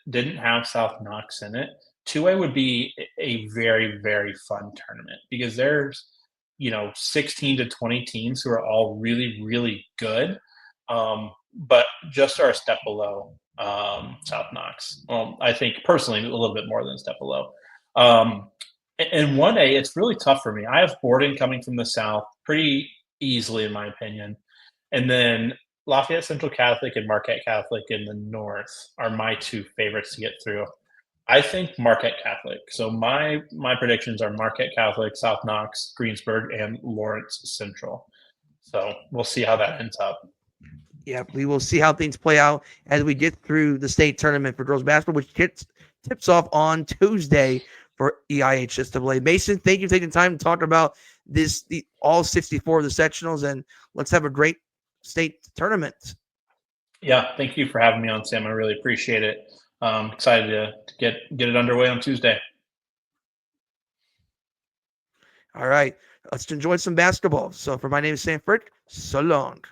Speaker 2: didn't have South Knox in it, 2A would be a very, very fun tournament because there's 16 to 20 teams who are all really, really good, but just are a step below South Knox. I think personally a little bit more than a step below. In 1A, it's really tough for me. I have Borden coming from the South pretty easily, in my opinion. And then Lafayette Central Catholic and Marquette Catholic in the North are my two favorites to get through. I think Marquette Catholic. So my predictions are Marquette Catholic, South Knox, Greensburg, and Lawrence Central. So we'll see how that ends up.
Speaker 1: Yeah, we will see how things play out as we get through the state tournament for girls basketball, which tips off on Tuesday for EIHSAA. Mason, thank you for taking time to talk about all 64 of the sectionals, and let's have a great state tournament.
Speaker 2: Yeah, thank you for having me on, Sam. I really appreciate it. Excited to get it underway on Tuesday.
Speaker 1: All right, let's enjoy some basketball. So for my name is Sam Frick, so long.